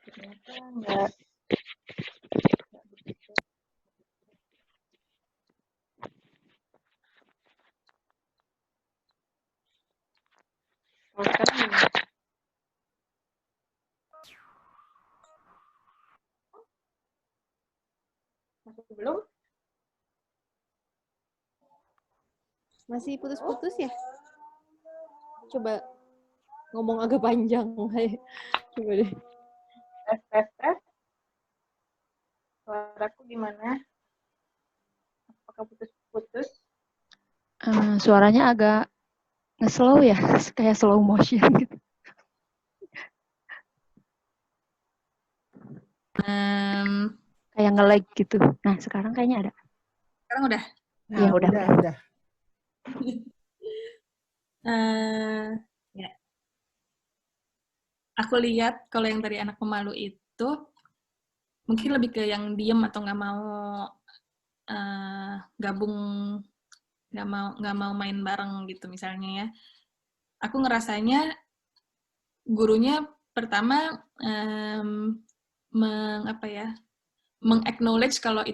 ternyata nggak begitu. Kalau sekarang gimana? Masuk belum? Masih putus-putus ya? Coba ngomong agak panjang. Coba deh. Tes. Suaraku gimana? Apakah putus-putus? Suaranya agak nge-slow ya, kayak slow motion gitu. Kayak nge-lag gitu. Nah, sekarang kayaknya ada. Sekarang udah? Iya, udah. Ya. Aku lihat kalau yang dari anak pemalu itu mungkin lebih ke yang diem atau nggak mau gabung, nggak mau main bareng gitu misalnya ya. Aku ngerasanya gurunya pertama meng-acknowledge kalau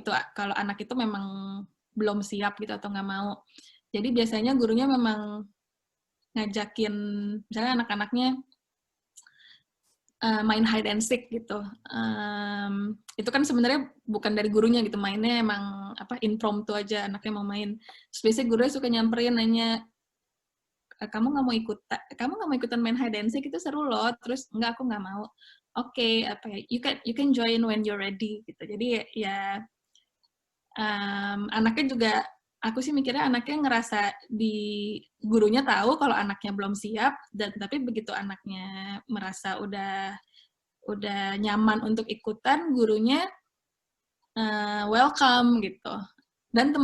anak itu memang belum siap gitu atau nggak mau. Jadi biasanya gurunya memang ngajakin misalnya anak-anaknya main hide and seek gitu. Itu kan sebenarnya bukan dari gurunya gitu, mainnya emang impromptu aja, anaknya mau main. Terus biasanya gurunya suka nyamperin nanya, kamu nggak mau ikutan main hide and seek, itu seru loh. Terus enggak, aku nggak mau. Oke, you can join when you're ready gitu. Jadi ya anaknya juga, aku sih mikirnya anaknya ngerasa gurunya tahu kalau anaknya belum siap, dan tapi begitu anaknya merasa udah nyaman untuk ikutan, gurunya welcome gitu. Dan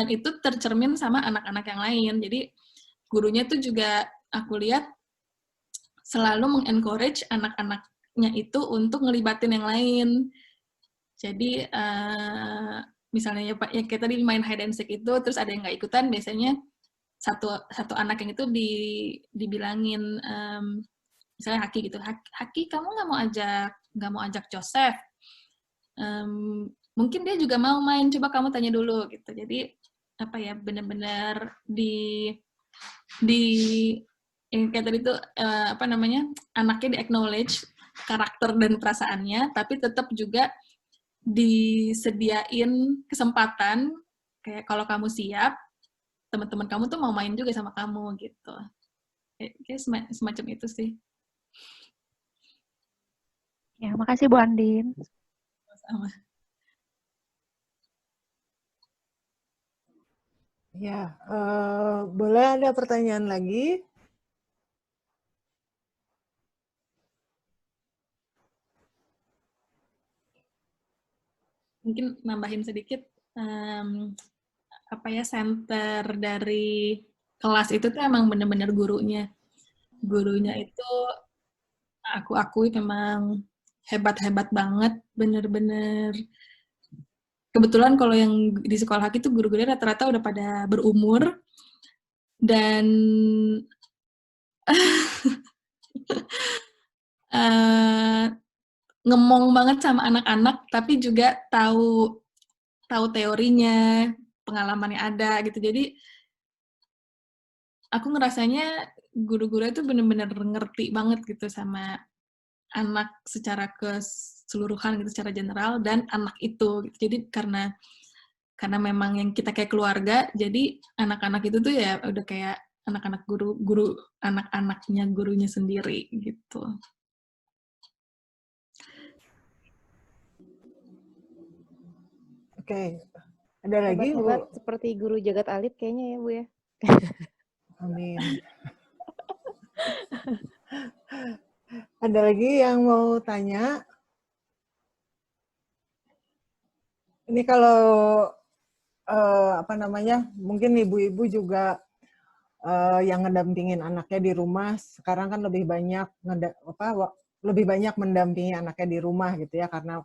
itu tercermin sama anak-anak yang lain. Jadi gurunya tuh juga aku lihat selalu mengencourage anak-anaknya itu untuk ngelibatin yang lain. Jadi misalnya ya kayak tadi main hide and seek itu, terus ada yang nggak ikutan, biasanya satu anak yang itu dibilangin, misalnya Haki gitu, Haki kamu nggak mau ajak Joseph, mungkin dia juga mau main, coba kamu tanya dulu gitu. Jadi benar-benar yang kayak tadi tuh anaknya di acknowledge karakter dan perasaannya, tapi tetap juga disediain kesempatan kayak kalau kamu siap, teman-teman kamu tuh mau main juga sama kamu gitu. Kayak semacam itu sih. Ya, makasih Bu Andin. Sama. Ya, boleh ada pertanyaan lagi? Mungkin nambahin sedikit, center dari kelas itu tuh emang bener-bener gurunya. Gurunya itu aku akui memang hebat-hebat banget, bener-bener. Kebetulan kalau yang di sekolah Haki itu guru-gurunya rata-rata udah pada berumur, dan ngemong banget sama anak-anak, tapi juga tahu teorinya, pengalamannya ada gitu. Jadi aku ngerasanya guru-guru itu bener-bener ngerti banget gitu sama anak secara keseluruhan gitu, secara general, dan anak itu gitu. Jadi karena memang yang kita kayak keluarga, jadi anak-anak itu tuh ya udah kayak anak-anak guru anak-anaknya gurunya sendiri gitu. Oke. Ada lagi, Bu? Hebat seperti guru jagat alit kayaknya ya, Bu ya. Amin. Ada lagi yang mau tanya? Ini kalau apa namanya, mungkin ibu-ibu juga yang ngedampingin anaknya di rumah. Sekarang kan lebih banyak mendampingi anaknya di rumah gitu ya, karena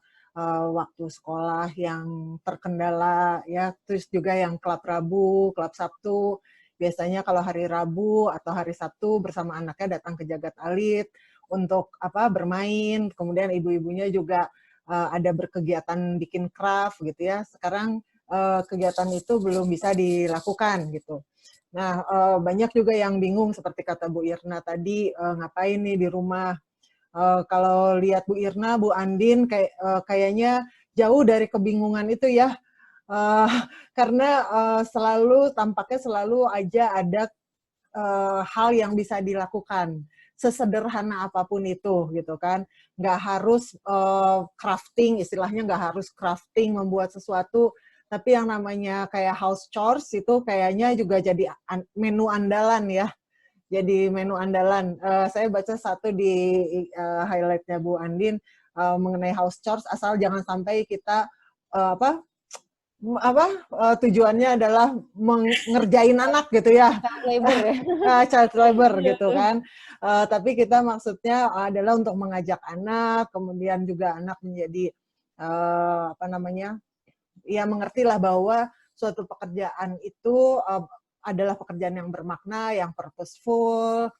waktu sekolah yang terkendala ya, terus juga yang klub Rabu, klub Sabtu. Biasanya kalau hari Rabu atau hari Sabtu bersama anaknya datang ke Jagat Alit untuk bermain. Kemudian ibu-ibunya juga ada berkegiatan bikin craft gitu ya. Sekarang kegiatan itu belum bisa dilakukan gitu. Nah, banyak juga yang bingung seperti kata Bu Irna tadi, ngapain nih di rumah. Kalau lihat Bu Irna, Bu Andin kayaknya jauh dari kebingungan itu ya. Karena tampaknya selalu aja ada hal yang bisa dilakukan, sesederhana apapun itu gitu kan. Nggak harus crafting, istilahnya nggak harus crafting membuat sesuatu, tapi yang namanya kayak house chores itu kayaknya juga jadi menu andalan ya. Jadi menu andalan. Saya baca satu di highlight-nya Bu Andin mengenai house chores, asal jangan sampai kita tujuannya adalah mengerjain anak gitu ya. Child labor ya. Child labor gitu kan. Tapi kita maksudnya adalah untuk mengajak anak, kemudian juga anak menjadi ya mengertilah bahwa suatu pekerjaan itu adalah pekerjaan yang bermakna, yang purposeful,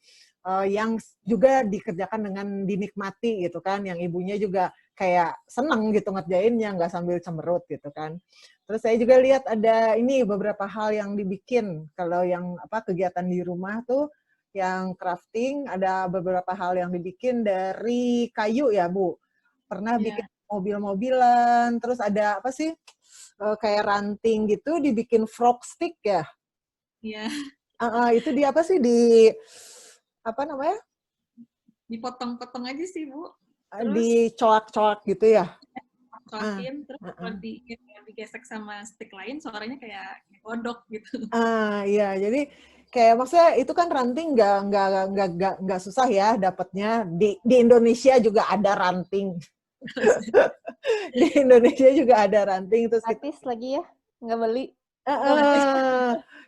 yang juga dikerjakan dengan dinikmati gitu kan, yang ibunya juga kayak seneng gitu ngerjainnya, nggak sambil cemberut gitu kan. Terus saya juga lihat ada ini beberapa hal yang dibikin, kalau yang kegiatan di rumah tuh, yang crafting, ada beberapa hal yang dibikin dari kayu ya Bu. Pernah bikin mobil-mobilan, terus ada apa sih, kayak ranting gitu, dibikin frog stick ya? Iya. Itu di apa sih, di apa namanya? Dipotong-potong aja sih, Bu. Dicoak-coak gitu ya? Coakin, terus kalau digesek sama stick lain, suaranya kayak kodok gitu. Iya, jadi kayak maksudnya itu kan ranting nggak susah ya dapatnya. Di Indonesia juga ada ranting. Di Indonesia juga ada ranting, terus gratis lagi ya, nggak beli.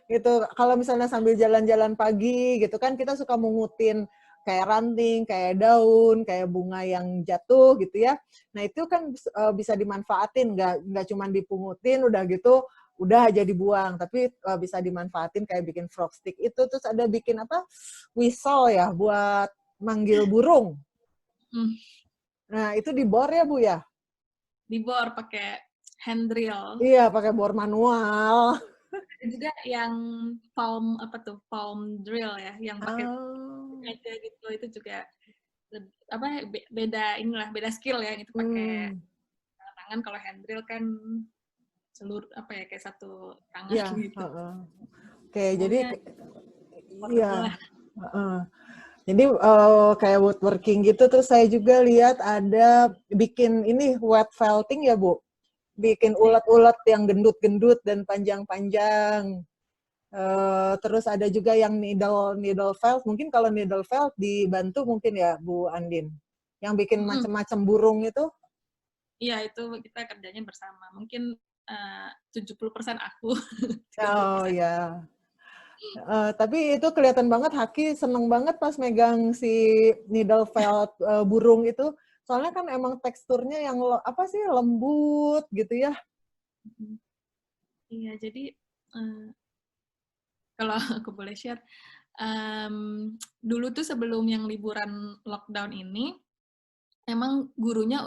Gitu. Kalau misalnya sambil jalan-jalan pagi gitu kan, kita suka mengutin kayak ranting, kayak daun, kayak bunga yang jatuh gitu ya. Nah itu kan bisa dimanfaatin, nggak cuma dipungutin udah gitu udah aja dibuang, tapi bisa dimanfaatin kayak bikin frog stick itu. Terus ada bikin whistle ya buat manggil burung. Nah itu dibor ya Bu ya? Dibor pakai hand drill. Iya, pakai bor manual. Ada juga yang palm drill ya, yang pakai aja gitu. Itu juga beda skill ya. Itu pakai tangan, kalau hand drill kan seluruh kayak satu tangan gitu. Oke, jadi iya. Jadi kayak woodworking gitu. Terus saya juga lihat ada bikin ini wet felting ya Bu, bikin ulet-ulet yang gendut-gendut dan panjang-panjang. Terus ada juga yang needle felt. Mungkin kalau needle felt dibantu mungkin ya Bu Andin, yang bikin macam-macam burung itu. Iya, itu kita kerjanya bersama. Mungkin 70% aku. Oh ya. Tapi itu kelihatan banget Haki seneng banget pas megang si needle felt burung itu. Soalnya kan emang teksturnya yang lembut gitu ya. Iya, jadi kalau aku boleh share, dulu tuh sebelum yang liburan lockdown ini, emang gurunya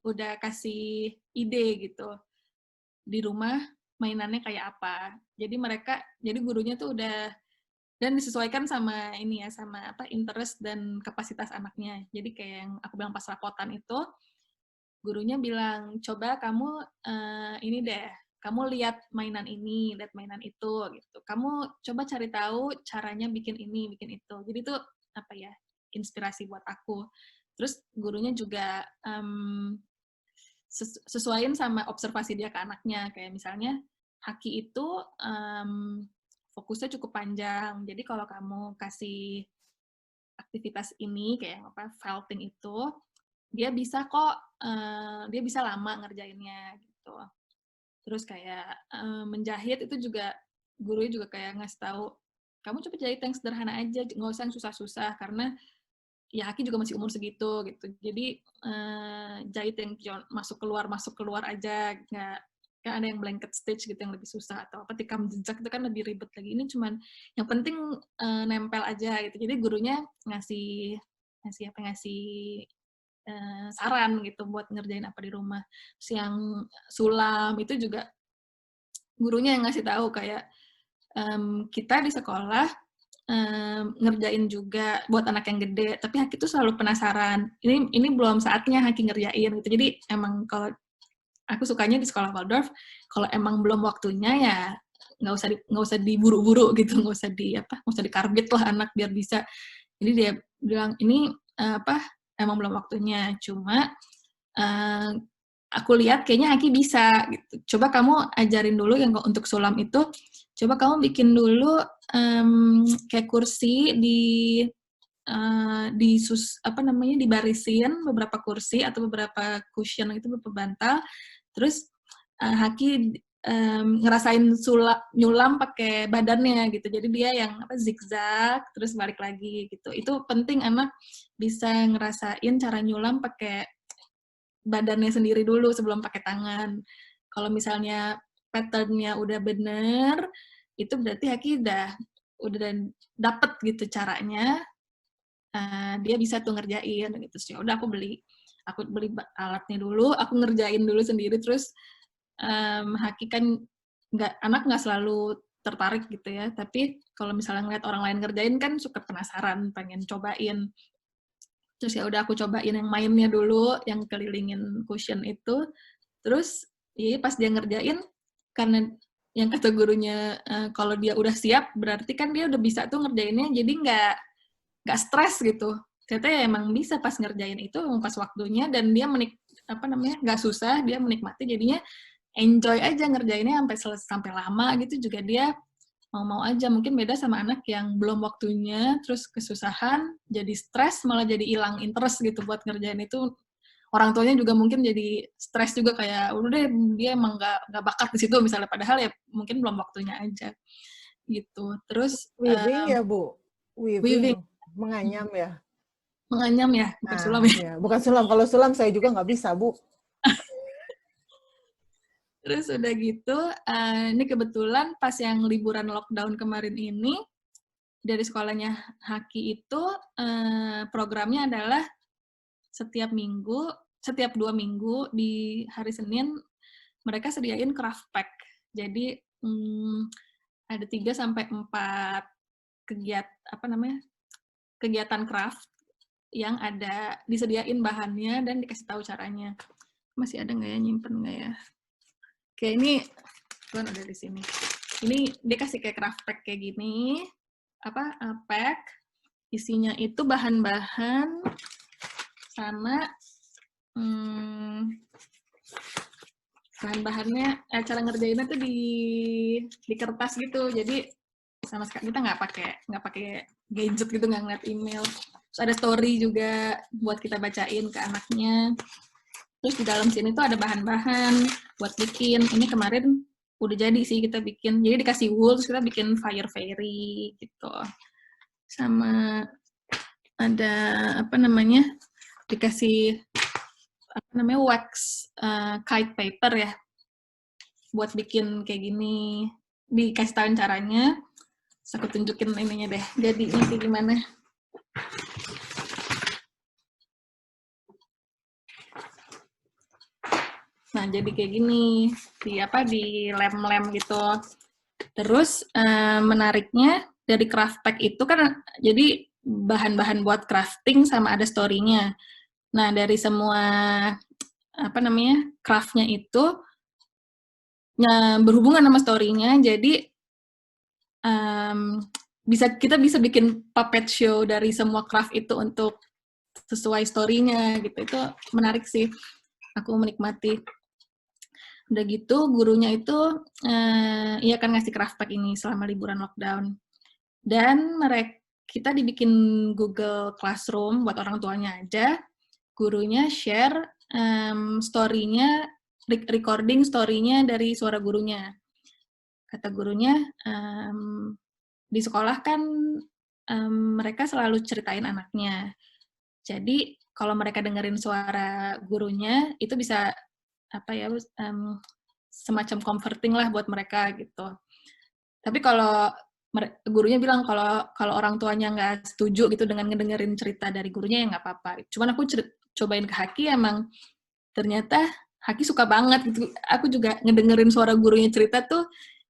udah kasih ide gitu, di rumah mainannya kayak apa. Jadi gurunya tuh udah, dan disesuaikan sama ini ya, sama apa, interest dan kapasitas anaknya. Jadi kayak yang aku bilang pas rapotan itu, gurunya bilang, coba kamu ini deh, kamu lihat mainan ini, lihat mainan itu, gitu. Kamu coba cari tahu caranya bikin ini, bikin itu. Jadi itu apa ya, inspirasi buat aku. Terus gurunya juga sesuaiin sama observasi dia ke anaknya. Kayak misalnya, Haki itu fokusnya cukup panjang. Jadi kalau kamu kasih aktivitas ini, kayak apa, felting itu, dia bisa kok, dia bisa lama ngerjainnya gitu. Terus kayak menjahit itu juga, gurunya juga kayak ngasih tahu, kamu coba jahit yang sederhana aja, nggak usah yang susah-susah, karena ya Haki juga masih umur segitu gitu. Jadi jahit yang masuk keluar aja, nggak, kan ada yang blanket stitch gitu yang lebih susah, atau apa tikam jejak itu kan lebih ribet lagi. Ini cuman yang penting nempel aja gitu. Jadi gurunya ngasih saran gitu buat ngerjain apa di rumah. Terus yang sulam itu juga gurunya yang ngasih tahu kayak kita di sekolah ngerjain juga buat anak yang gede, tapi Haki tuh selalu penasaran. Ini belum saatnya Haki ngerjain gitu. Jadi emang kalau aku sukanya di sekolah Waldorf, kalau emang belum waktunya ya nggak usah diburu-buru gitu, nggak usah dikarbit lah anak biar bisa. Jadi dia bilang ini emang belum waktunya, cuma aku lihat kayaknya Haki bisa gitu. Coba kamu ajarin dulu yang untuk sulam itu, coba kamu bikin dulu kayak kursi dibarisin beberapa kursi atau beberapa cushion itu, beberapa bantal, terus Haki ngerasain nyulam pakai badannya gitu. Jadi dia yang zigzag terus balik lagi gitu. Itu penting anak bisa ngerasain cara nyulam pakai badannya sendiri dulu sebelum pakai tangan. Kalau misalnya pattern-nya udah bener, itu berarti Haki udah dapet gitu caranya. Dia bisa tuh ngerjain gitu. So, udah aku beli alatnya dulu, aku ngerjain dulu sendiri, terus Haki kan anak nggak selalu tertarik gitu ya, tapi kalau misalnya ngeliat orang lain ngerjain kan suka penasaran, pengen cobain. Terus ya udah aku cobain yang mainnya dulu, yang kelilingin cushion itu. Terus ya pas dia ngerjain, karena yang kata gurunya kalau dia udah siap, berarti kan dia udah bisa tuh ngerjainnya, jadi nggak stres gitu. Ternyata ya emang bisa pas ngerjain itu pas waktunya, dan dia nggak susah, dia menikmati, jadinya enjoy aja ngerjainnya sampai lama gitu. Juga dia mau aja. Mungkin beda sama anak yang belum waktunya, terus kesusahan, jadi stres, malah jadi hilang interest gitu buat ngerjain itu. Orang tuanya juga mungkin jadi stres juga, kayak udah deh dia emang nggak bakat di situ misalnya, padahal ya mungkin belum waktunya aja gitu. Terus weaving ya Bu, weaving menganyam ya, bukan sulam ya. Ya, bukan sulam. Kalau sulam saya juga nggak bisa Bu. Terus udah gitu, ini kebetulan pas yang liburan lockdown kemarin ini, dari sekolahnya Haki itu programnya adalah setiap 2 minggu di hari Senin mereka sediain craft pack. Jadi ada 3 sampai 4 kegiatan craft yang disediain bahannya dan dikasih tahu caranya. Masih ada nggak ya, nyimpen nggak ya? Oke, ini kan ada di sini. Ini dia kasih kayak craft pack kayak gini, pack, isinya itu bahan-bahan sama bahan-bahannya, cara ngerjainnya tuh di kertas gitu. Jadi sama sekali kita nggak pakai gadget gitu, nggak ngeliat email. Terus ada story juga buat kita bacain ke anaknya. Terus di dalam sini tuh ada bahan-bahan buat bikin. Ini kemarin udah jadi sih kita bikin. Jadi dikasih wool, terus kita bikin fire fairy gitu. Sama ada dikasih wax kite paper ya, buat bikin kayak gini. Dikasih tahu caranya. Terus aku tunjukin ininya deh, jadinya kayak gimana. Nah, jadi kayak gini, di lem-lem gitu. Terus menariknya dari craft pack itu kan jadi bahan-bahan buat crafting sama ada story-nya. Nah, dari semua craft-nya itu berhubungan sama story-nya, jadi kita bisa bikin puppet show dari semua craft itu untuk sesuai story-nya gitu. Itu menarik sih, aku menikmati. Udah gitu gurunya itu ia kan ngasih craft pack ini selama liburan lockdown, dan kita dibikin Google Classroom buat orang tuanya aja. Gurunya share story-nya, recording story-nya dari suara gurunya. Kata gurunya, di sekolah kan mereka selalu ceritain anaknya. Jadi kalau mereka dengerin suara gurunya, itu bisa semacam comforting lah buat mereka gitu. Tapi kalau gurunya bilang kalau orang tuanya nggak setuju gitu dengan ngedengerin cerita dari gurunya, ya nggak apa-apa. Cuman aku cobain ke Haki, emang ternyata Haki suka banget gitu. Aku juga ngedengerin suara gurunya cerita tuh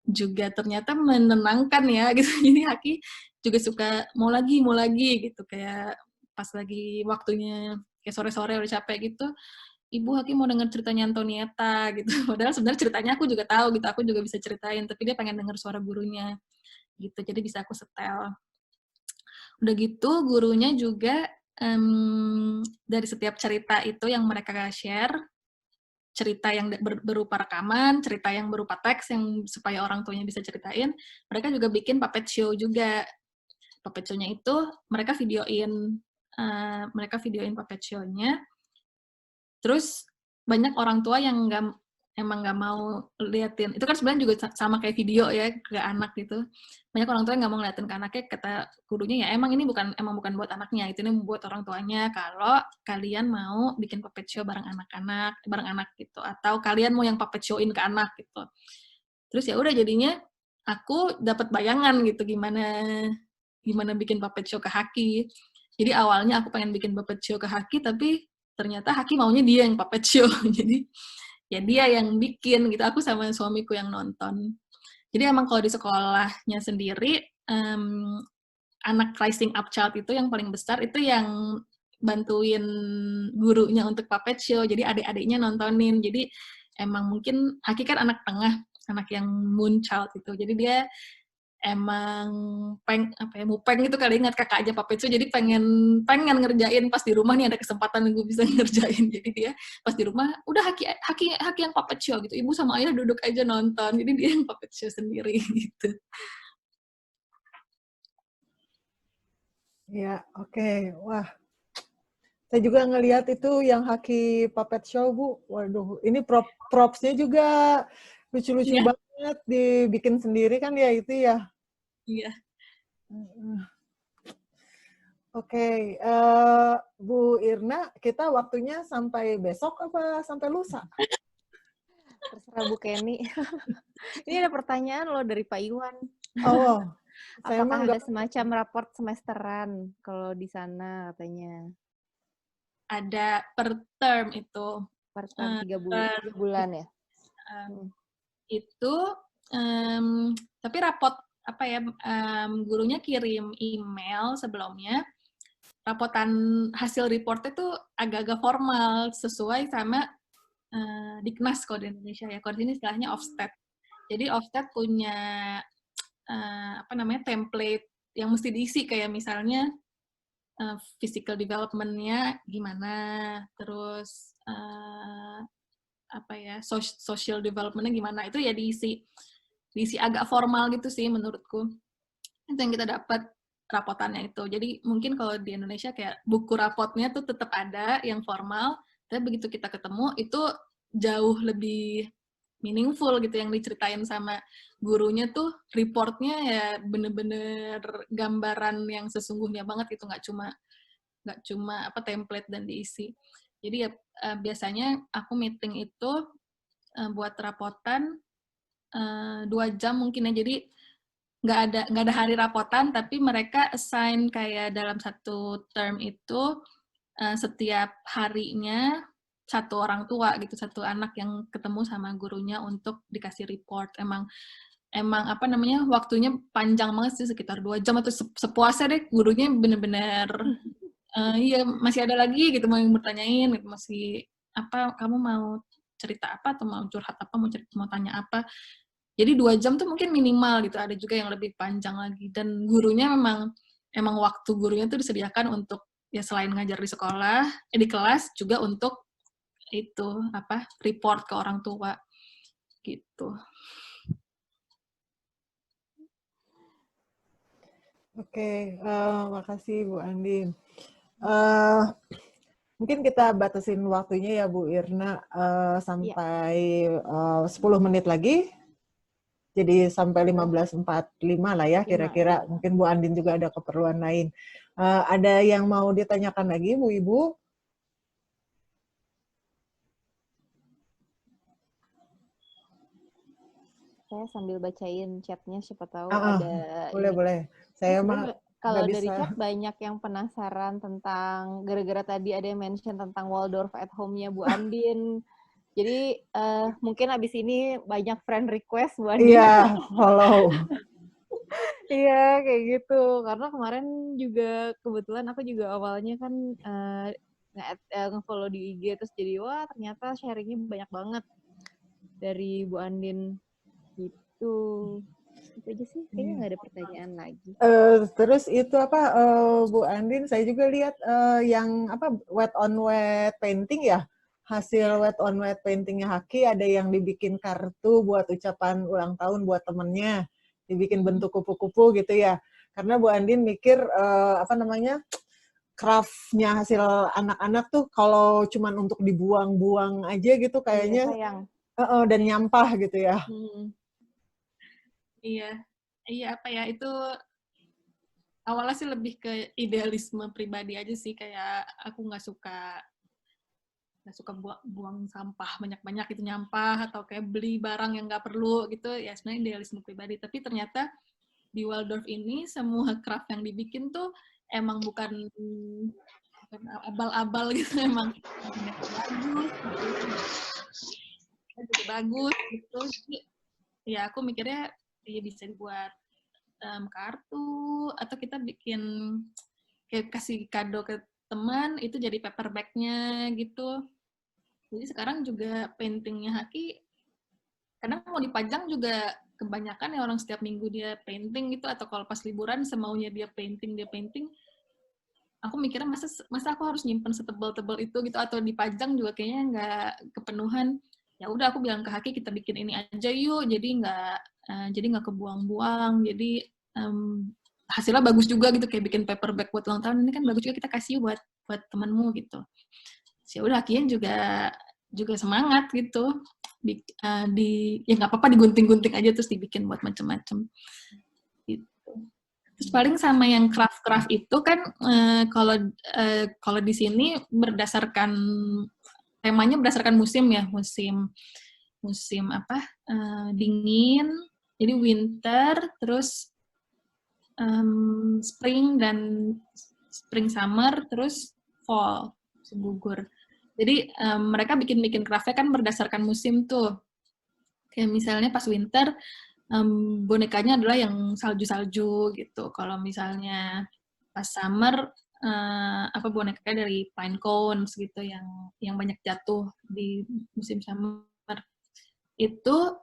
juga ternyata menenangkan ya gitu. Jadi Haki juga suka mau lagi gitu, kayak pas lagi waktunya kayak sore-sore udah capek gitu, Ibu Haki mau denger ceritanya Antonieta gitu. Padahal sebenarnya ceritanya aku juga tahu gitu, aku juga bisa ceritain, tapi dia pengen denger suara gurunya gitu. Jadi bisa aku setel. Udah gitu gurunya juga dari setiap cerita itu yang mereka share, cerita yang berupa rekaman, cerita yang berupa teks yang supaya orang tuanya bisa ceritain, mereka juga bikin puppet show juga. Puppet show-nya itu mereka videoin puppet show-nya. Terus banyak orang tua yang emang nggak mau liatin. Itu kan sebenarnya juga sama kayak video ya ke anak gitu. Banyak orang tua yang nggak mau ngeliatin ke anaknya, kata gurunya ya emang ini bukan buat anaknya, itu ini buat orang tuanya kalau kalian mau bikin puppet show bareng anak gitu, atau kalian mau yang puppet show-in ke anak gitu. Terus ya udah jadinya aku dapat bayangan gitu gimana bikin puppet show ke Haki. Jadi awalnya aku pengen bikin puppet show ke Haki, tapi ternyata Haki maunya dia yang puppet show. Jadi ya dia yang bikin gitu, aku sama suamiku yang nonton. Jadi emang kalau di sekolahnya sendiri, anak rising up child itu yang paling besar itu yang bantuin gurunya untuk puppet show, jadi adik-adiknya nontonin. Jadi emang mungkin Haki kan anak tengah, anak yang moon child itu, jadi dia emang mupeng gitu kali, ingat kakak aja puppet show, jadi pengen ngerjain pas di rumah nih ada kesempatan gue bisa ngerjain. Jadi dia pas di rumah udah Haki yang puppet show gitu, ibu sama ayah duduk aja nonton, jadi dia yang puppet show sendiri gitu. Ya, oke. Wah, saya juga ngelihat itu yang Haki puppet show, Bu. Waduh, ini props-nya juga lucu-lucu banget, dibikin sendiri kan ya itu ya. Iya. Oke, Bu Irna, kita waktunya sampai besok apa sampai lusa? Terserah Bu Kenny. Ini ada pertanyaan loh dari Pak Iwan. Oh, saya apakah emang ada semacam raport semesteran kalau di sana katanya? Ada per term itu. Per term 3 bulan ya? Itu, tapi rapot gurunya kirim email sebelumnya, rapotan hasil reportnya tuh agak-agak formal, sesuai sama Diknas kalau di Indonesia ya. Kalau di sini istilahnya Ofsted. Jadi Ofsted punya template yang mesti diisi, kayak misalnya physical development-nya gimana, terus social development-nya gimana, itu ya diisi agak formal gitu sih menurutku. Itu yang kita dapat rapotannya itu. Jadi mungkin kalau di Indonesia kayak buku rapotnya tuh tetap ada yang formal, tapi begitu kita ketemu itu jauh lebih meaningful gitu, yang diceritain sama gurunya tuh reportnya ya bener-bener gambaran yang sesungguhnya banget gitu, nggak cuma template dan diisi. Jadi ya biasanya aku meeting itu buat rapotan 2 jam mungkin ya. Jadi nggak ada hari rapotan, tapi mereka assign kayak dalam satu term itu setiap harinya satu orang tua gitu, satu anak yang ketemu sama gurunya untuk dikasih report. Emang apa namanya, waktunya panjang banget sih, sekitar 2 jam atau sepuasnya deh. Gurunya bener-bener iya masih ada lagi gitu mau yang bertanyain gitu, masih apa, kamu mau cerita apa atau mau curhat apa, mau tanya apa. Jadi 2 jam tuh mungkin minimal gitu, ada juga yang lebih panjang lagi. Dan gurunya emang waktu gurunya tuh disediakan untuk ya selain ngajar di sekolah, di kelas juga untuk itu apa, report ke orang tua gitu. Oke, makasih Bu Andin. Mungkin kita batasin waktunya ya Bu Irna sampai 10 menit lagi. Jadi sampai 15.45 lah ya kira-kira. Mungkin Bu Andin juga ada keperluan lain. Ada yang mau ditanyakan lagi Bu Ibu? Saya sambil bacain chatnya, siapa tahu ada boleh ini. boleh. Saya mah kalau nggak dari bisa. chat banyak yang penasaran tentang, gara-gara tadi ada yang mention tentang Waldorf at home-nya Bu Andin. Jadi mungkin abis ini banyak friend request Bu Andin. Iya, follow. Iya, kayak gitu. Karena kemarin juga kebetulan aku juga awalnya kan nge-follow di IG, terus jadi wah ternyata sharingnya banyak banget dari Bu Andin gitu. Itu aja sih, kayaknya nggak ada pertanyaan lagi. Terus itu apa Bu Andin, saya juga lihat yang apa wet on wet painting ya, hasil wet on wet paintingnya Haki, ada yang dibikin kartu buat ucapan ulang tahun buat temennya, dibikin bentuk kupu-kupu gitu ya. Karena Bu Andin mikir apa namanya, craft-nya hasil anak-anak tuh kalau cuman untuk dibuang-buang aja gitu kayaknya dan nyampah gitu ya. Iya apa ya, itu awalnya sih lebih ke idealisme pribadi aja sih, kayak aku nggak suka buang sampah banyak-banyak gitu, nyampah atau kayak beli barang yang nggak perlu gitu ya, sebenarnya idealisme pribadi. Tapi ternyata di Waldorf ini semua craft yang dibikin tuh emang bukan abal-abal gitu, emang bagus gitu. Jadi ya aku mikirnya ya bisa dibuat kartu, atau kita bikin kayak kasih kado ke teman, itu jadi paper bag-nya gitu. Jadi sekarang juga paintingnya Haki kadang mau dipajang juga kebanyakan ya orang setiap minggu dia painting gitu, atau kalau pas liburan semaunya dia painting. Aku mikirnya masa aku harus nyimpen setebal-tebal itu gitu, atau dipajang juga kayaknya nggak kepenuhan. Ya udah aku bilang ke Haki, kita bikin ini aja yuk, jadi nggak kebuang-buang, jadi hasilnya bagus juga gitu, kayak bikin paper bag buat ulang tahun ini kan bagus juga, kita kasih buat temanmu gitu. Ya udah Hakian juga semangat gitu, ya nggak apa-apa digunting-gunting aja terus dibikin buat macem-macem gitu. Terus paling sama yang craft itu kan kalau di sini temanya berdasarkan musim ya, musim apa, dingin, jadi winter, terus spring summer, terus fall, gugur. Jadi mereka bikin craftnya kan berdasarkan musim tuh. Kayak misalnya pas winter bonekanya adalah yang salju-salju gitu. Kalau misalnya pas summer bonekanya dari pine cones gitu, yang banyak jatuh di musim summer. Itu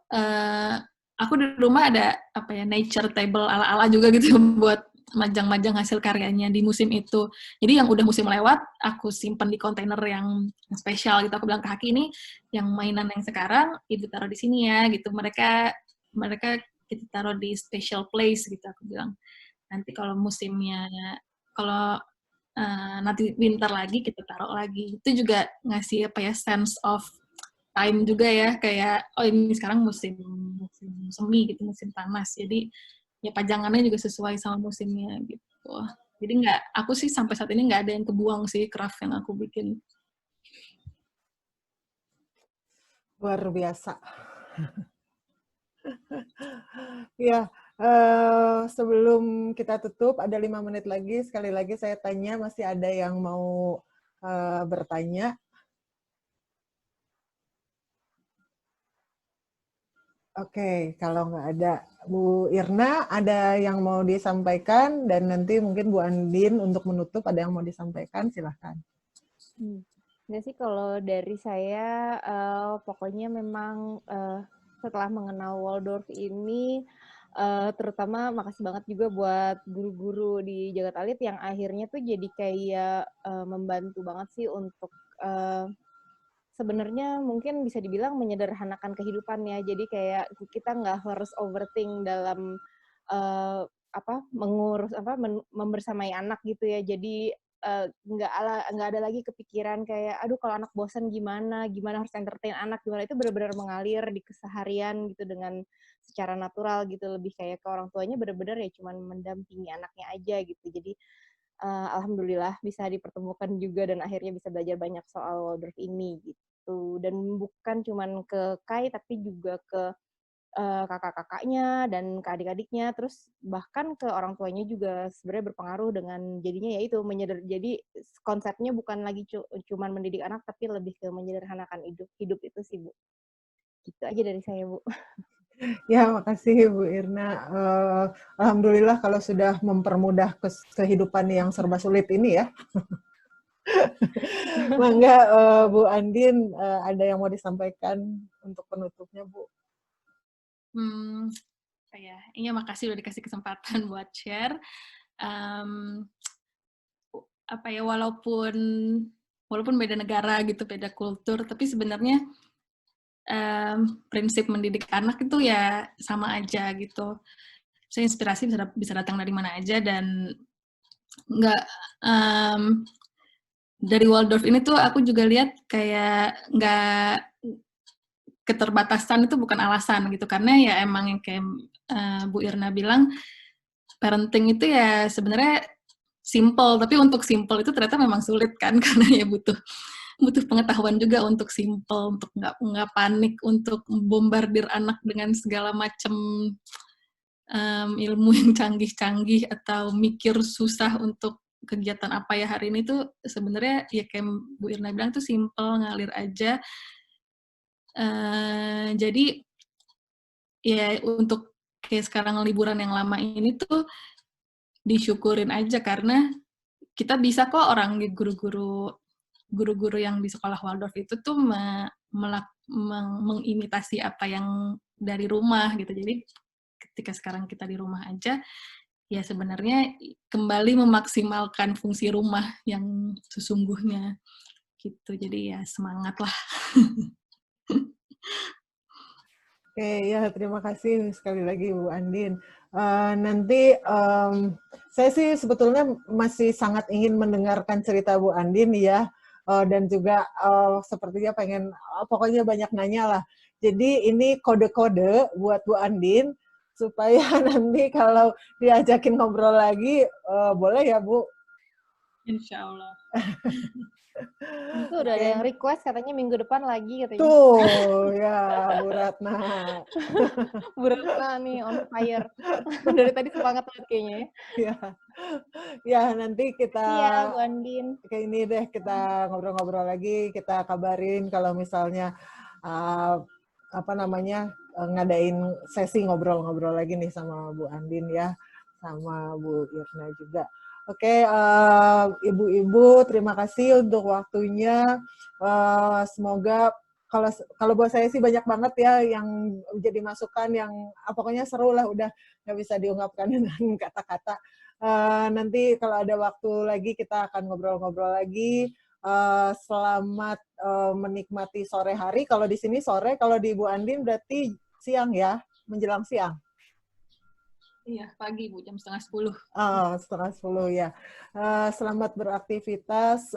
aku di rumah ada nature table ala-ala juga gitu buat majang-majang hasil karyanya di musim itu. Jadi yang udah musim lewat aku simpan di kontainer yang spesial gitu. Aku bilang ke Haki, ini yang mainan yang sekarang ibu taruh di sini ya gitu. Mereka kita taruh di special place gitu, aku bilang. Nanti kalau nanti winter lagi kita taruh lagi. Itu juga ngasih sense of time juga ya, kayak ini sekarang musim semi gitu, musim panas. Jadi ya pajangannya juga sesuai sama musimnya gitu. Jadi aku sih sampai saat ini nggak ada yang kebuang sih craft yang aku bikin. Luar biasa. Ya, Sebelum kita tutup, ada 5 menit lagi. Sekali lagi saya tanya, masih ada yang mau bertanya? Oke, kalau nggak ada, Bu Irna, ada yang mau disampaikan, dan nanti mungkin Bu Andin untuk menutup, ada yang mau disampaikan, silahkan. Nggak sih, kalau dari saya, pokoknya memang setelah mengenal Waldorf ini, terutama makasih banget juga buat guru-guru di Jagat Alit yang akhirnya tuh jadi kayak membantu banget sih untuk sebenarnya mungkin bisa dibilang menyederhanakan kehidupannya. Jadi kayak kita nggak harus overthink dalam mengurus membersamai anak gitu ya. Jadi nggak ada lagi kepikiran kayak aduh kalau anak bosan gimana harus entertain anak gimana, itu benar-benar mengalir di keseharian gitu dengan secara natural gitu, lebih kayak ke orang tuanya benar-benar ya cuman mendampingi anaknya aja gitu. Jadi alhamdulillah bisa dipertemukan juga dan akhirnya bisa belajar banyak soal Waldorf ini gitu. Dan bukan cuman ke Kai tapi juga ke kakak-kakaknya dan ke adik-adiknya, terus bahkan ke orang tuanya juga sebenarnya berpengaruh dengan jadinya ya itu jadi konsepnya bukan lagi cuman mendidik anak tapi lebih ke menyederhanakan hidup itu sih, Bu. Gitu aja dari saya, Bu. Ya, makasih Bu Irna. Alhamdulillah kalau sudah mempermudah kehidupan yang serba sulit ini ya. Mangga Bu Andin, ada yang mau disampaikan untuk penutupnya, Bu? Iya, makasih udah dikasih kesempatan buat share. Walaupun beda negara gitu, beda kultur, tapi sebenarnya prinsip mendidik anak itu ya sama aja gitu. Saya inspirasi bisa datang dari mana aja, dan nggak dari Waldorf ini tuh aku juga lihat kayak nggak keterbatasan itu bukan alasan gitu, karena ya emang yang kayak Bu Irna bilang, parenting itu ya sebenarnya simple, tapi untuk simple itu ternyata memang sulit kan, karena ya butuh pengetahuan juga untuk simple, untuk nggak panik, untuk bombardir anak dengan segala macam ilmu yang canggih-canggih atau mikir susah untuk kegiatan apa ya hari ini tuh sebenarnya ya kayak Bu Irna bilang tuh simple, ngalir aja. Jadi ya untuk kayak sekarang liburan yang lama ini tuh disyukurin aja, karena kita bisa kok guru-guru yang di sekolah Waldorf itu tuh mengimitasi apa yang dari rumah gitu. Jadi ketika sekarang kita di rumah aja, ya sebenarnya kembali memaksimalkan fungsi rumah yang sesungguhnya gitu. Jadi ya semangat lah. Oke, ya terima kasih sekali lagi Bu Andin. Nanti saya sih sebetulnya masih sangat ingin mendengarkan cerita Bu Andin ya, dan juga sepertinya pengen pokoknya banyak nanya lah. Jadi ini kode-kode buat Bu Andin supaya nanti kalau diajakin ngobrol lagi boleh ya Bu? Insya Allah. Itu udah ada yang request katanya minggu depan lagi katanya. Tuh, ya Bu Ratna. Bu Ratna nih on fire. Dari tadi semangat banget kayaknya ya. Ya, nanti kita Iya, Bu Andin. Kayak ini deh, kita ngobrol-ngobrol lagi, kita kabarin kalau misalnya ngadain sesi ngobrol-ngobrol lagi nih sama Bu Andin ya, sama Bu Irna juga. Oke, ibu-ibu terima kasih untuk waktunya. Semoga kalau buat saya sih banyak banget ya yang jadi masukan yang pokoknya seru lah, udah nggak bisa diungkapkan dengan kata-kata. Nanti kalau ada waktu lagi kita akan ngobrol-ngobrol lagi. Selamat menikmati sore hari. Kalau di sini sore, kalau di Bu Andin berarti siang ya, menjelang siang. Iya, pagi Bu, jam 9:30. 9:30 ya. Selamat beraktivitas,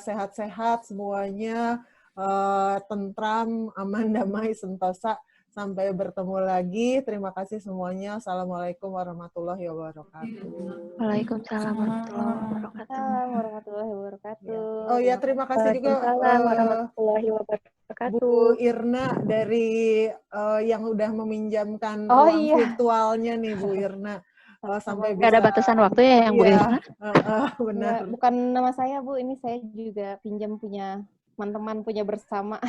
sehat-sehat semuanya, tentram, aman, damai, sentosa. Sampai bertemu lagi. Terima kasih semuanya. Assalamualaikum warahmatullahi wabarakatuh. Waalaikumsalam warahmatullahi wabarakatuh. Warahmatullahi wabarakatuh. Oh ya, terima kasih juga. Waalaikumsalam warahmatullahi wabarakatuh. Bu Irna dari yang udah meminjamkan Oh ruang iya. virtualnya nih Bu Irna. Sampai Nggak ada bisa, batasan waktu ya yang Bu iya, Irna? benar. Bukan nama saya Bu, ini saya juga pinjam punya teman-teman, punya bersama.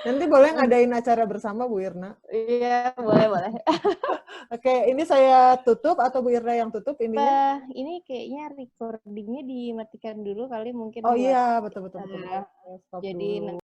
Nanti boleh ngadain acara bersama Bu Irna. Iya, boleh. Oke, ini saya tutup atau Bu Irna yang tutup ininya? Ini kayaknya recordingnya dimatikan dulu kali mungkin. Oh buat, iya, betul. jadi Stop dulu.